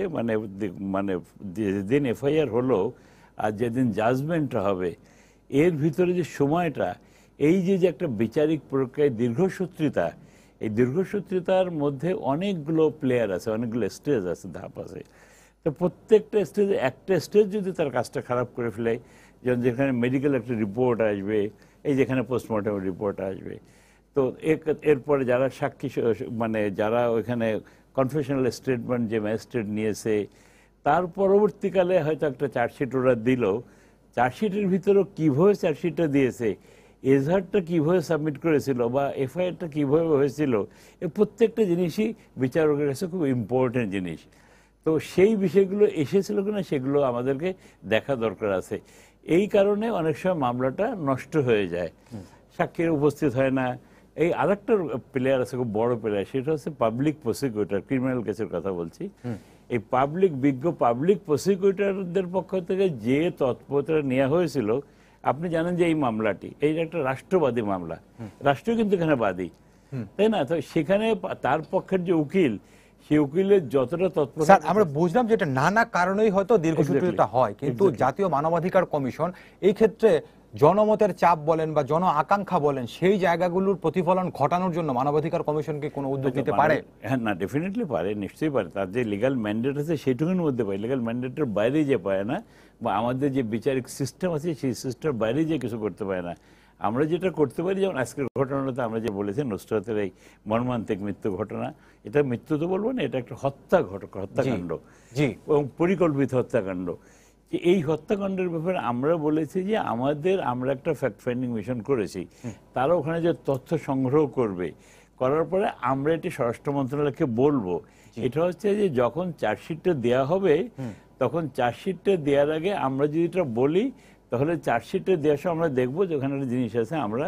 মানে যেদিন এফআইআর হলো আর যেদিন জাজমেন্টটা হবে, এর ভিতরে যে সময়টা, এই যে একটা বিচারিক প্রক্রিয়ায় দীর্ঘসূত্রিতা, এই দীর্ঘসূত্রিতার মধ্যে অনেকগুলো প্লেয়ার আছে, অনেকগুলো স্টেজ আছে, ধাপ আছে। তো প্রত্যেকটা স্টেজে একটা স্টেজ যদি তার কাজটা খারাপ করে ফেলে, যেমন যেখানে মেডিকেল একটা রিপোর্ট আসবে, এই যেখানে পোস্টমর্টম রিপোর্ট আসবে, তো এরপরে যারা সাক্ষী, মানে যারা ওইখানে কনফেশনাল স্টেটমেন্ট যে ম্যাজিস্ট্রেট নিয়েছে, তার পরবর্তীকালে হয়তো একটা চার্জশিট ওরা দিল, চার্জশিটের ভিতরেও কীভাবে চার্জশিটটা দিয়েছে, এজাহারটা কীভাবে সাবমিট করেছিল বা এফআইআরটা কীভাবে হয়েছিল, এ প্রত্যেকটা জিনিসই বিচারকের কাছে খুব ইম্পর্টেন্ট জিনিস। তো সেই বিষয়গুলো এসেছিল কিনা সেগুলো আমাদেরকে দেখা দরকার আছে। এই কারণে অনেক সময় মামলাটা নষ্ট হয়ে যায়, সাক্ষীর উপস্থিত হয় না। এই আরেকটা প্লেয়ার আছে, খুব বড় প্লেয়ার, সেটা হচ্ছে পাবলিক প্রসিকিউটর। ক্রিমিনাল কেসের কথা বলছি। এই বিজ্ঞ পাবলিক প্রসিকিউটরদের পক্ষ থেকে যে তৎপরতা নেওয়া হয়েছিল, আপনি জানেন যে এই মামলাটি এই একটা রাষ্ট্রবাদী মামলা, রাষ্ট্র কিন্তু এখানে বাদী, তাই না? তো সেখানে তার পক্ষের যে উকিল, সেই উকিলের যতটা তৎপর,
স্যার আমরা বুঝলাম যে এটা নানা কারণেই হয়তো দীর্ঘসূত্রিতা হয়, কিন্তু জাতীয় মানবাধিকার কমিশন এই ক্ষেত্রে জনমতের চাপ বলেন বা জন আকাঙ্ক্ষা বলেন, সেই জায়গাগুলোর প্রতিফলন ঘটানোর জন্য মানবাধিকার কমিশন কি কোনো উদ্যোগ নিতে পারে?
হ্যাঁ, না, ডেফিনেটলি পারে, নিশ্চয়ই পারে। তার যে লিগাল ম্যান্ডেট আছে সেইটুকুর মধ্যে পায়, লিগাল ম্যান্ডেটের বাইরে যে পায় না, বা আমাদের যে বিচারিক সিস্টেম আছে সেই সিস্টেমের বাইরে যে কিছু করতে পারে না। আমরা যেটা করতে পারি, যেমন আজকের ঘটনাটাতে আমরা যে বলেছি নুসরাতের এই মর্মান্তিক মৃত্যু ঘটনা, এটা মৃত্যু তো বলবো না, এটা একটা হত্যাকাণ্ড এবং পরিকল্পিত হত্যাকাণ্ড। যে এই হত্যাকাণ্ডের ব্যাপারে আমরা বলেছি যে আমরা একটা ফ্যাক্ট ফাইন্ডিং মিশন করেছি, তারা ওখানে যে তথ্য সংগ্রহ করবে, করার পরে আমরা এটি স্বরাষ্ট্র মন্ত্রণালয়কে বলবো। এটা হচ্ছে যে যখন চার্জশিটটা দেওয়া হবে, তখন চার্জশিটটা দেওয়ার আগে আমরা যদি এটা বলি, তাহলে চার্জশিটটা দেওয়ার সময় আমরা দেখবো যে ওখানে একটা জিনিস আছে, আমরা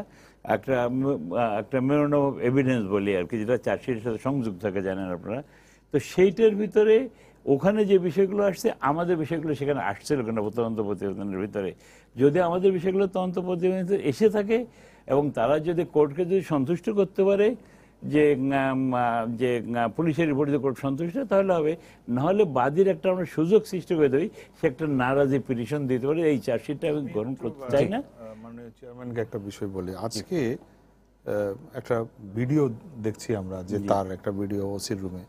একটা মেমোরান্ডাম অফ এভিডেন্স বলি আর কি, যেটা চার্জশিটের সাথে সংযুক্ত থাকে, জানেন আপনারা। তো সেইটার ভিতরে ওখানে যে বিষয়গুলো আসছে, আমাদের বিষয়গুলো সেখানে আসছিল কেন তদন্ত প্রতিবেদনের ভিতরে, যদি আমাদের বিষয়গুলো তদন্ত প্রতিবেদন এসে থাকে এবং তারা যদি কোর্টকে যদি সন্তুষ্ট করতে পারে যে পুলিশের রিপোর্টে কোর্ট সন্তুষ্ট, তাহলে হবে। নাহলে বাদীর একটা আমরা সুযোগ সৃষ্টি করে দেই, সে একটা নারাজি পিটিশন দিতে পারে, এই চার্জশিটটা আমি গ্রহণ করতে চাই না।
মানে চেয়ারম্যানকে একটা বিষয় বলি, আজকে একটা ভিডিও দেখছি আমরা, যে তার একটা ভিডিও ওসির রুমে।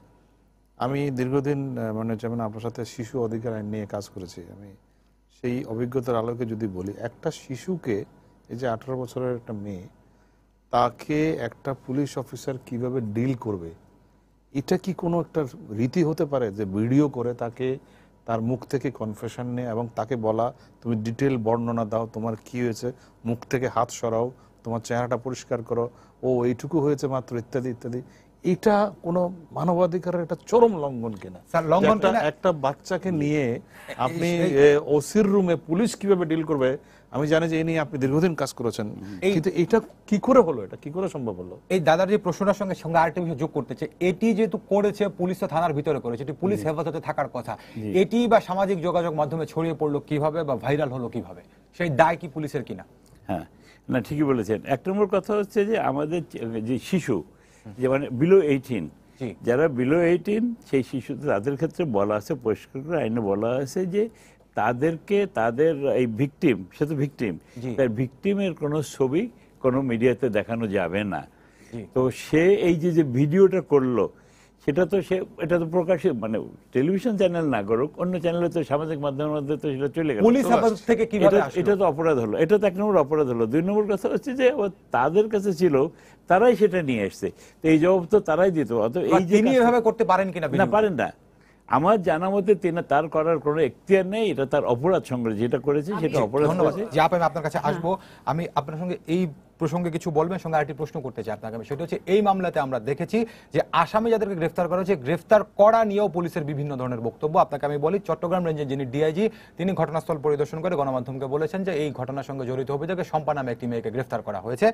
আমি দীর্ঘদিন মানে যেমন আপনার সাথে শিশু অধিকার আইন নিয়ে কাজ করেছি, আমি সেই অভিজ্ঞতার আলোকে যদি বলি, একটা শিশুকে, এই যে 18 বছরের একটা মেয়ে, তাকে একটা পুলিশ অফিসার কিভাবে ডিল করবে, এটা কি কোনো একটা রীতি হতে পারে যে ভিডিও করে তাকে তার মুখ থেকে কনফেশন নেয় এবং তাকে বলা, তুমি ডিটেল বর্ণনা দাও, তোমার কি হয়েছে, মুখ থেকে হাত সরাও, তোমার চেহারাটা পরিষ্কার করো, ও এইটুকু হয়েছে মাত্র, ইত্যাদি ইত্যাদি। এটা কোনো মানবাধিকারের একটা চরম লঙ্ঘন কিনা?
স্যার লঙ্ঘন কিনা?
একটা বাচ্চাকে নিয়ে আপনি ওসির রুমে পুলিশ কিভাবে ডিল করবে, আমি জানি যে এই নিয়ে আপনি দীর্ঘদিন কাজ করেছেন, কিন্তু এটা কি করে হলো, এটা কি করে সম্ভব হলো?
এই দাদার যে প্রশ্নটার সঙ্গে সঙ্গে আরেকটা বিষয় যোগ করতেছে, এটি যেহেতু করেছে পুলিশ, তো থানার ভিতরে করেছে, এটি পুলিশ হেফাজতে থাকার কথা, এটি বা সামাজিক যোগাযোগ মাধ্যমে ছড়িয়ে পড়লো কিভাবে বা ভাইরাল হলো কিভাবে, সেই দায় কি পুলিশের কিনা?
হ্যাঁ, না, ঠিকই বলেছেন। এক নম্বর কথা হচ্ছে যে আমাদের যে শিশু, যে মানে বিলো 18, যারা বিলো 18, সেই শিশু, তাদের ক্ষেত্রে বলা আছে, পরিষ্কার করে আইনে বলা আছে যে তাদেরকে, তাদের এই ভিকটিম, সে তো ভিকটিম, তার ভিকটিমের কোনো ছবি কোনো মিডিয়াতে দেখানো যাবে না। তো সে এই যে ভিডিওটা করলো, সেটা তো এটা তো প্রকাশ্যে, মানে টেলিভিশন চ্যানেল না করুক, অন্য চ্যানেলে তো, সামাজিক মাধ্যমের মধ্যে তো সেটা চলে গেল,
পুলিশ হেফাজত থেকে কিভাবে আসলো?
এটা তো অপরাধ হলো, এটা তো এক নম্বর অপরাধ হলো। দুই নম্বর কথা হচ্ছে যে তাদের কাছে ছিল, তারাই সেটা নিয়ে আসছে, তো এই জবাব তো তারাই দিত। এই যে
তিনি এভাবে করতে পারেন কিনা?
না, পারেন না। আমার জানা মতে তার করার কোনো এখতিয়ার নেই, এটা তার অপরাধ সংগ্রহ, যেটা করেছে সেটা অপরাধ।
ধন্যবাদ। আমি আপনার কাছে আসবো, আমি আপনার সঙ্গে এই প্রসঙ্গে কিছু বলবেন, সঙ্গে আরেকটি প্রশ্ন করতে চাই আপনাকে। সেটা হচ্ছে, এই মামলাতে আমরা দেখেছি যে আসামি যাদেরকে গ্রেফতার করা হয়েছে, গ্রেফতার করা নিয়েও পুলিশের বিভিন্ন ধরনের বক্তব্য। আপনাকে আমি বলি, চট্টগ্রাম রেঞ্জের যিনি ডিআইজি, তিনি ঘটনাস্থল পরিদর্শন করে গণমাধ্যমকে বলেছেন যে এই ঘটনার সঙ্গে জড়িত অভিযোগে শম্পা নামে একটি মেয়েকে গ্রেফতার করা হয়েছে।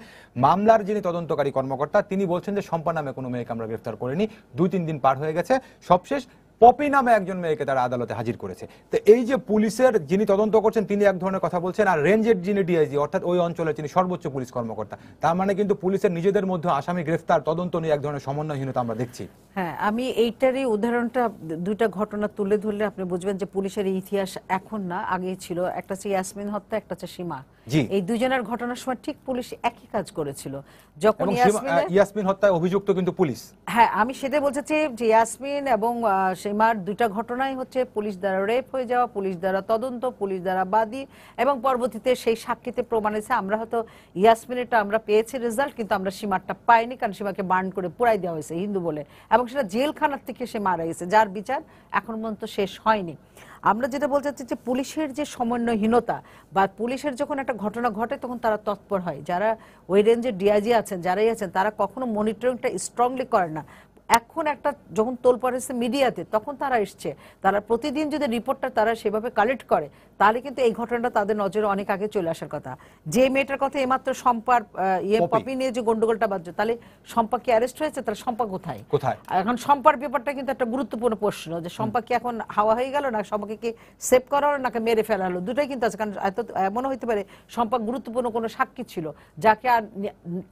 মামলার যিনি তদন্তকারী কর্মকর্তা, তিনি বলছেন যে শম্পা নামে কোনো মেয়েকে আমরা গ্রেফতার করিনি, 2-3 দিন পার হয়ে গেছে, সবশেষ পপি নামে একজন মেয়েকে তারা আদালতে হাজির করেছে। তো এই যে পুলিশের যিনি তদন্ত করছেন, তিনি এক ধরনের কথা বলছেন, আর রেঞ্জের যিনি ডিআইজি, অর্থাৎ ওই অঞ্চলের যিনি সর্বোচ্চ পুলিশ কর্মকর্তা, তার মানে কিন্তু পুলিশের নিজেদের মধ্যে আসামি গ্রেফতার তদন্ত নিয়ে এক ধরনের সমন্বয়হীনতা আমরা দেখছি।
হ্যাঁ, আমি এইটারই উদাহরণটা, দুইটা ঘটনা তুলে ধরলে আপনি বুঝবেন যে পুলিশের ইতিহাস এখন না, আগে ছিল। একটা হচ্ছে ইয়াসমিন হত্যা, একটা হচ্ছে সীমা। এই দুজনের ঘটনার সময় ঠিক পুলিশ একই কাজ করেছিল। যখন
ইয়াসমিন হত্যায় অভিযুক্ত কিন্তু পুলিশ।
হ্যাঁ, আমি সেটাই বলতে চাই যে ইয়াসমিন এবং সীমার দুইটা ঘটনাই হচ্ছে পুলিশ দ্বারা রেপ হয়ে যাওয়া, পুলিশ দ্বারা তদন্ত, পুলিশ দ্বারা বাদী, এবং পরবর্তীতে সেই সাক্ষীতে প্রমাণ হয়েছে। আমরা হয়তো ইয়াসমিনেরটা আমরা পেয়েছি রেজাল্ট, কিন্তু আমরা সীমারটা পাইনি, কারণ সীমাকে বার্ন করে পুড়াই দেওয়া হয়েছে হিন্দু বলে, এবং সেটা জেলখানার থেকে সে মারা গেছে, যার বিচার এখন পর্যন্ত শেষ হয়নি। আমরা যেটা বলতে চাচ্ছি যে পুলিশের যে সমন্বয়হীনতা, বা পুলিশের যখন একটা ঘটনা ঘটে তখন তারা তৎপর হয়, যারা ওই রেঞ্জের ডিআইজি আছেন, যারাই আছেন, তারা কখনো মনিটরিংটা স্ট্রংলি করে না। এখন একটা যখন তোলপাড় হয়েছে মিডিয়াতে, তখন তারা এসছে, তারা প্রতিদিন যদি রিপোর্টটা তারা সেভাবে কালেক্ট করে, তাহলে কিন্তু এই ঘটনাটা তাদের নজরে অনেক আগে চলে আসার কথা। যে মেয়েটার কথা এইমাত্র শম্পার পপি নিয়ে যে গন্ডগোলটা বাজছে, তাহলে শম্পা কি অ্যারেস্ট হয়েছে? তাহলে শম্পা কোথায়? এখন শম্পার ব্যাপারটা কিন্তু একটা গুরুত্বপূর্ণ প্রশ্ন, যে শম্পা কি এখন হাওয়া হয়ে গেল, না শম্পাকে কি সেভ করা হলো, নাকি মেরে ফেলা হলো? দুটাই কিন্তু আছে, কারণ এমনও হইতে পারে শম্পা গুরুত্বপূর্ণ কোনো সাক্ষী ছিল, যাকে আর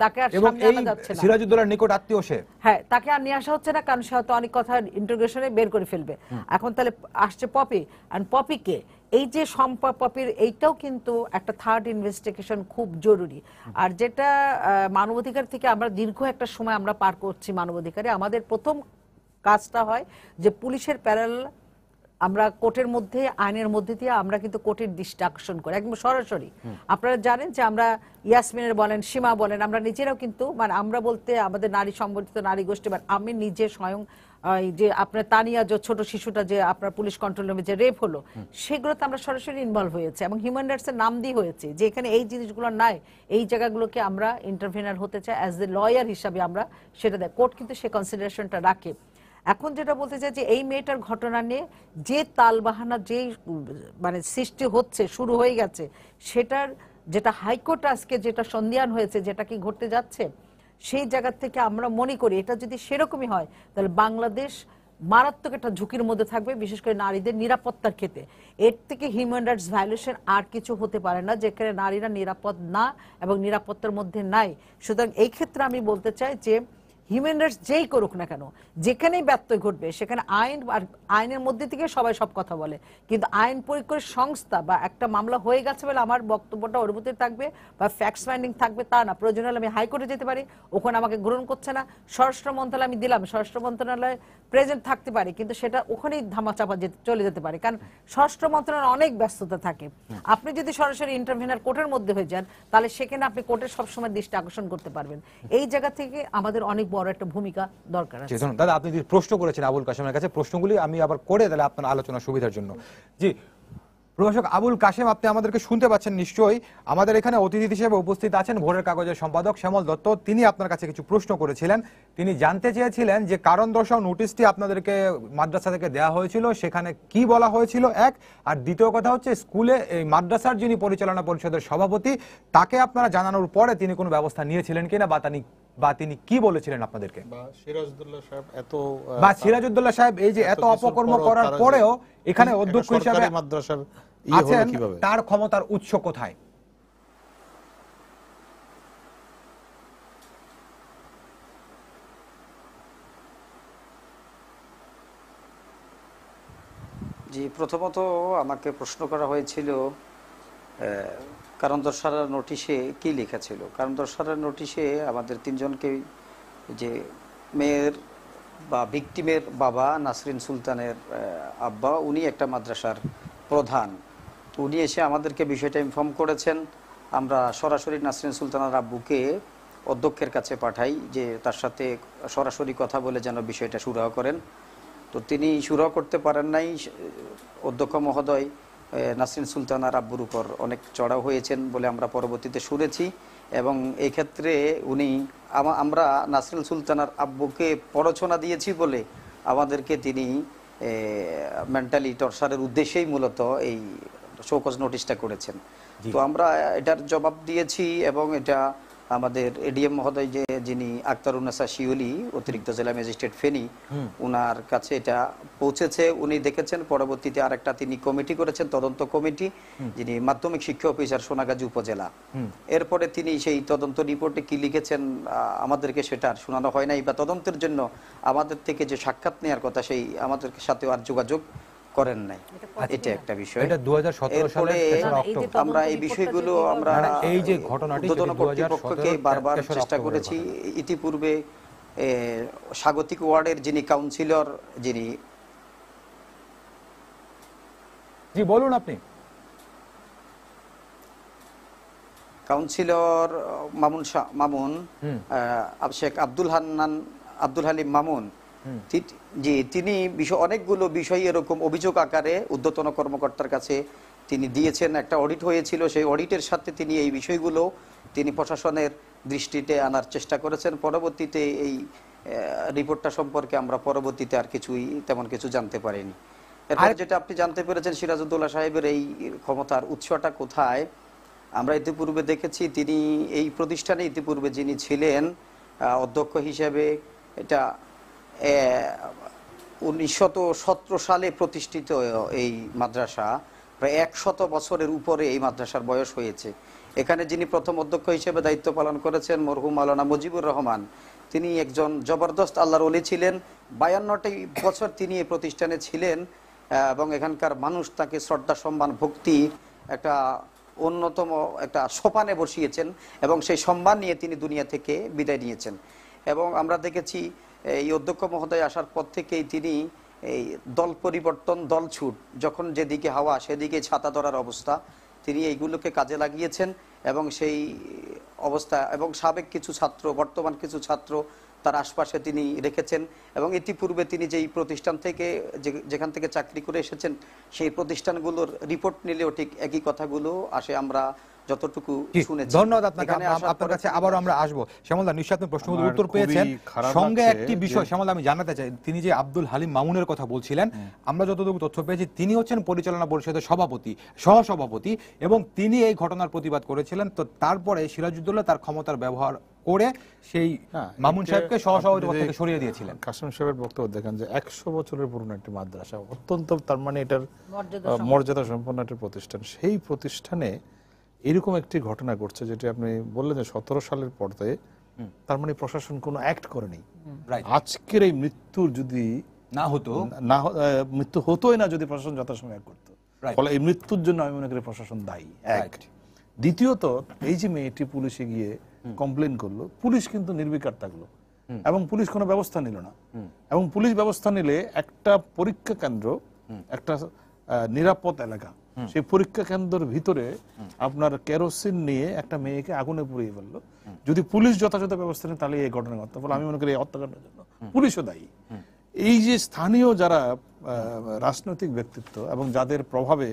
তাকে আর সামনে আনা যাচ্ছে না।
সিরাজউদ্দৌলার নিকট আত্মীয় সে,
হ্যাঁ, তাকে আর নিয়ে আসা হচ্ছে না, কারণ সে হয়তো অনেক কথা ইন্টারোগেশনে বের করে ফেলবে। এখন তাহলে আসছে পপি, আর পপিকে এই যে শম্পা পপির, এইটাও কিন্তু একটা থার্ড ইনভেস্টিগেশন খুব জরুরি। আর যেটা মানবাধিকার থেকে আমরা দীর্ঘ একটা সময় আমরা পার করছি মানবাধিকারে, আমাদের প্রথম কাজটা হয় যে পুলিশের প্যারালাল আমরা কোর্টের মধ্যে, আইনের মধ্যে দিয়ে আমরা কিন্তু কোর্টের দৃষ্টি আকর্ষণ করি একদম সরাসরি। আপনারা জানেন যে আমরা ইয়াসমিনের বলেন, সীমা বলেন, আমরা নিজেরাও কিন্তু, মানে আমরা বলতে আমাদের নারী সংগঠিত নারী গোষ্ঠী, মানে আমি নিজে স্বয়ং যে আপনার তানিয়া যে ছোট শিশুটা যে আপনার পুলিশ কন্ট্রোল রুমে যে রেপ হলো, সেগুলোতে আমরা সরাসরি ইনভলভ হয়েছে, এবং হিউম্যান রাইটসের নাম দিয়ে হয়েছে, যে এখানে এই জিনিসগুলো নাই, এই জায়গাগুলোকে আমরা ইন্টারভিনার হতে চাই অ্যাজ এ লয়ার হিসাবে, আমরা সেটা দেয়। কোর্ট কিন্তু সে কনসিডারেশনটা রাখে। এখন যেটা বলতে চাই যে এই মেয়েটার ঘটনা নিয়ে যে তালবাহানা, যেই মানে সৃষ্টি হচ্ছে, শুরু হয়ে গেছে, সেটার যেটা হাইকোর্ট আজকে যেটা সন্ধিয়ান হয়েছে, যেটা কি ঘটতে যাচ্ছে, সেই জায়গা থেকে আমরা মনে করি এটা যদি সেরকমই হয়, তাহলে বাংলাদেশ মারাত্মক একটা ঝুঁকির মধ্যে থাকবে, বিশেষ করে নারীদের নিরাপত্তার ক্ষেত্রে। এর থেকে হিউম্যান রাইটস ভায়োলেশন আর কিছু হতে পারে না, যেখানে নারীরা নিরাপদ না এবং নিরাপত্তার মধ্যে নাই। সুতরাং এই ক্ষেত্রে আমি বলতে চাই যে হিউম্যান রাইটস যেই করুক না কেন, যেখানেই ব্যত্যয় ঘটবে, সেখানে আইন আর আইনের মধ্যে থেকে সবাই সব কথা বলে, কিন্তু আইন প্রয়োগকারী সংস্থা বা একটা মামলা হয়ে গেছে বলে আমার বক্তব্যটা ওর ভিতরে থাকবে বা ফ্যাক্টস ফাইন্ডিং থাকবে তা না। প্রয়োজন হলে আমি হাইকোর্টে যেতে পারি, ওখানে আমাকে গ্রহণ করছে না, স্বরাষ্ট্র মন্ত্রণালয় আমি দিলাম, স্বরাষ্ট্র মন্ত্রণালয় প্রেজেন্ট থাকতে পারে, কিন্তু সেটা ওখানেই ধামাচাপা চলে যেতে পারে, কারণ স্বরাষ্ট্র মন্ত্রণালয় অনেক ব্যস্ততা থাকে। আপনি যদি সরাসরি ইন্টারভিনার কোর্টের মধ্যে হয়ে যান, তাহলে সেখানে আপনি কোর্টের সবসময় দৃষ্টি আকর্ষণ করতে পারবেন। এই জায়গা থেকে আমাদের অনেক বড় একটা ভূমিকা দরকার আছে।
দাদা, আপনি যে প্রশ্ন করেছেন আবুল কাশেমের কাছে, প্রশ্নগুলি আমি আবার করে তাহলে আপনার আলোচনা সুবিধার জন্য। জি প্রভাষক আবুল কাশেম, আপনি আমাদেরকে শুনতে পাচ্ছেন নিশ্চয়ই। আমাদের এখানে অতিথি হিসেবে উপস্থিত আছেন ভোরের কাগজের সম্পাদক শ্যামল দত্ত। তিনি আপনার কাছে কিছু প্রশ্ন করেছিলেন। তিনি জানতে চেয়েছিলেন যে কারণ দর্শাও নোটিশটি আপনাদেরকে মাদ্রাসা থেকে দেওয়া হয়েছিল, সেখানে কি বলা হয়েছিল, এক। আর দ্বিতীয় কথা হচ্ছে, স্কুলে এই মাদ্রাসার যিনি পরিচালনা পরিষদের সভাপতি, তাকে আপনারা জানানোর পরে তিনি কোনো ব্যবস্থা নিয়েছিলেন কিনা, বা তিনি কি বলেছিলেন আপনাদেরকে, বা সিরাজউদ্দৌলা সাহেব এই যে এত অপকর্ম করার পরেও এখানে অধ্যক্ষ হিসেবে
মাদ্রাসার
আছেন, তার ক্ষমতার উৎস কোথায়?
জি, প্রথমত আমাকে প্রশ্ন করা হয়েছিল কারণ দর্শানোর নোটিশে কি লেখা ছিল। কারণ দর্শানোর নোটিশে আমাদের তিনজনকে, যে মেয়ের বা ভিকটিমের বাবা নাসরিন সুলতানের আব্বা, উনি একটা মাদ্রাসার প্রধান, উনি এসে আমাদেরকে বিষয়টা ইনফর্ম করেছেন। আমরা সরাসরি নাসরিন সুলতানের আব্বুকে অধ্যক্ষের কাছে পাঠাই, যে তার সাথে সরাসরি কথা বলে যেন বিষয়টা সুরাহা করেন। তো তিনি সুরাহা করতে পারেন নাই। অধ্যক্ষ মহোদয় নাসরিন সুলতানার আব্বুর উপর অনেক চড়াও হয়েছেন বলে আমরা পরবর্তীতে শুনেছি, এবং এই ক্ষেত্রে আমরা নাসরিন সুলতানার আব্বুকে প্ররোচনা দিয়েছি বলে আমাদেরকে তিনি মেন্টালি টর্চারের উদ্দেশ্যেই মূলত এই শোকজ নোটিশটা করেছেন। তো আমরা এটার জবাব দিয়েছি, এবং এটা আমাদের এডিএম মহোদয় যিনি আক্তারুন্নেসা শিউলি, অতিরিক্ত জেলা ম্যাজিস্ট্রেট ফেনী, উনার কাছে এটা পৌঁছেছে। উনি দেখেছেন, পরবর্তীতে আরেকটা তিনি কমিটি করেছেন, তদন্ত কমিটি, যিনি মাধ্যমিক শিক্ষা অফিসার সোনাগাজী উপজেলা। এরপরে তিনি সেই তদন্ত রিপোর্টে কি লিখেছেন আমাদেরকে সেটা শোনানো হয় নাই, বা তদন্তের জন্য আমাদের থেকে যে সাক্ষাৎ নেওয়ার কথা সেই আমাদের সাথে আর যোগাযোগ করেন নাই। এটা একটা বিষয়।
এটা 2017 সালে
আমরা এই বিষয়গুলো আমরা
এই যে ঘটনাটি
কর্তৃপক্ষকে বারবার চেষ্টা করেছি। ইতিপূর্বে স্বাগতিক ওয়ার্ডের যিনি কাউন্সিলর, যিনি
জি বলুন আপনি।
কাউন্সিলর মামুন শেখ আব্দুল হালিম মামুন, জি, তিনি অনেকগুলো বিষয় এরকম অভিযোগ আকারে ঊর্ধ্বতন কর্মকর্তার কাছে তিনি দিয়েছেন। একটা অডিট হয়েছিল, সেই অডিটের সাথে তিনি এই বিষয়গুলো তিনি প্রশাসনের দৃষ্টিতে আনার চেষ্টা করেছেন। পরবর্তীতে এই রিপোর্টটা সম্পর্কে আমরা পরবর্তীতে আর তেমন কিছু জানতে পারিনি। এরপর যেটা আপনি জানতে পেরেছেন সিরাজউদ্দৌলা সাহেবের এই ক্ষমতার উৎসটা কোথায়, আমরা ইতিপূর্বে দেখেছি তিনি এই প্রতিষ্ঠানে ইতিপূর্বে যিনি ছিলেন অধ্যক্ষ হিসেবে, এটা 1917 সালে প্রতিষ্ঠিত এই মাদ্রাসা, প্রায় 100 বছরের উপরে এই মাদ্রাসার বয়স হয়েছে। এখানে যিনি প্রথম অধ্যক্ষ হিসেবে দায়িত্ব পালন করেছেন মরহুম মাওলানা মুজিবুর রহমান, তিনি একজন জবরদস্ত আল্লাহর ওলি ছিলেন। 52টি বছর তিনি এই প্রতিষ্ঠানে ছিলেন এবং এখানকার মানুষ তাকে শ্রদ্ধা সম্মান ভক্তি একটা অন্যতম একটা সোপানে বসিয়েছেন এবং সেই সম্মান নিয়ে তিনি দুনিয়া থেকে বিদায় নিয়েছেন। এবং আমরা দেখেছি এই অধ্যক্ষ মহোদয় আসার পর থেকেই তিনি এই দল পরিবর্তন, দল ছুট, যখন যেদিকে হাওয়া সেদিকে ছাতা ধরার অবস্থা, তিনি এইগুলোকে কাজে লাগিয়েছেন এবং সেই অবস্থা এবং সাবেক কিছু ছাত্র, বর্তমান কিছু ছাত্র তার আশপাশে তিনি রেখেছেন। এবং ইতিপূর্বে তিনি যেই প্রতিষ্ঠান থেকে যেখান থেকে চাকরি করে এসেছেন সেই প্রতিষ্ঠানগুলোর রিপোর্ট নিলেও ঠিক একই কথাগুলো আসে, আমরা যতটুকু শুনেছি।
ধন্যবাদ আপনাকে। আপনার কাছে আবারও আমরা আসবো। শ্যামলদা, নিশ্চয়ই আপনি প্রশ্নগুলোর উত্তর পেয়েছেন। সঙ্গে একটি বিষয় শ্যামলদা আমি জানাতে চাই, তিনি যে আব্দুল হালিম মামুনের কথা বলছিলেন, আমরা যতটুকু তথ্য পেয়েছি তিনি হচ্ছেন পরিচালনা পরিষদের সহসভাপতি এবং তিনি এই ঘটনার প্রতিবাদ করেছিলেন। তো তারপরে সিরাজউদ্দৌলা তার ক্ষমতার ব্যবহার করে সেই মামুন সাহেবকে সহসভাপতি পদ থেকে সরিয়ে দিয়েছিলেন।
কাসেম সাহেবের বক্তব্য দেখেন যে 100 বছরের পুরনো একটি মাদ্রাসা, অত্যন্ত, তার মানে এটার মর্যাদা সম্পন্ন একটি প্রতিষ্ঠান, সেই প্রতিষ্ঠানে এরকম একটি ঘটনা ঘটছে যেটা আপনি বললেন যে 17 সালের পর্দায়, তার মানে প্রশাসন কোনো অ্যাক্ট করেনি। আজকের এই মৃত্যুর যদি মৃত্যু হতোই না যদি প্রশাসন যথাসময়ে অ্যাক্ট করতো, ফলে এই মৃত্যুর জন্য আমি মনে করি প্রশাসন দায়ী। এক, দ্বিতীয়ত এই যে মেয়েটি পুলিশে গিয়ে কমপ্লেন করলো, পুলিশ কিন্তু নির্বিকার থাকলো এবং পুলিশ কোনো ব্যবস্থা নিল না। এবং পুলিশ ব্যবস্থা নিলে একটা পরীক্ষা কেন্দ্র, একটা নিরাপদ এলাকা, সেই পরীক্ষা কেন্দ্রের ভিতরে আপনার কেরোসিন নিয়ে একটা মেয়েকে আগুনে পুড়িয়ে ফেললো। যদি পুলিশ যথাযথ ব্যবস্থা নেয় তাহলে এই ঘটনা ঘটতো। ফলে আমি মনে করি এই হত্যাকাণ্ডের জন্য পুলিশও দায়ী। এই যে স্থানীয় যারা রাজনৈতিক ব্যক্তিত্ব এবং যাদের প্রভাবে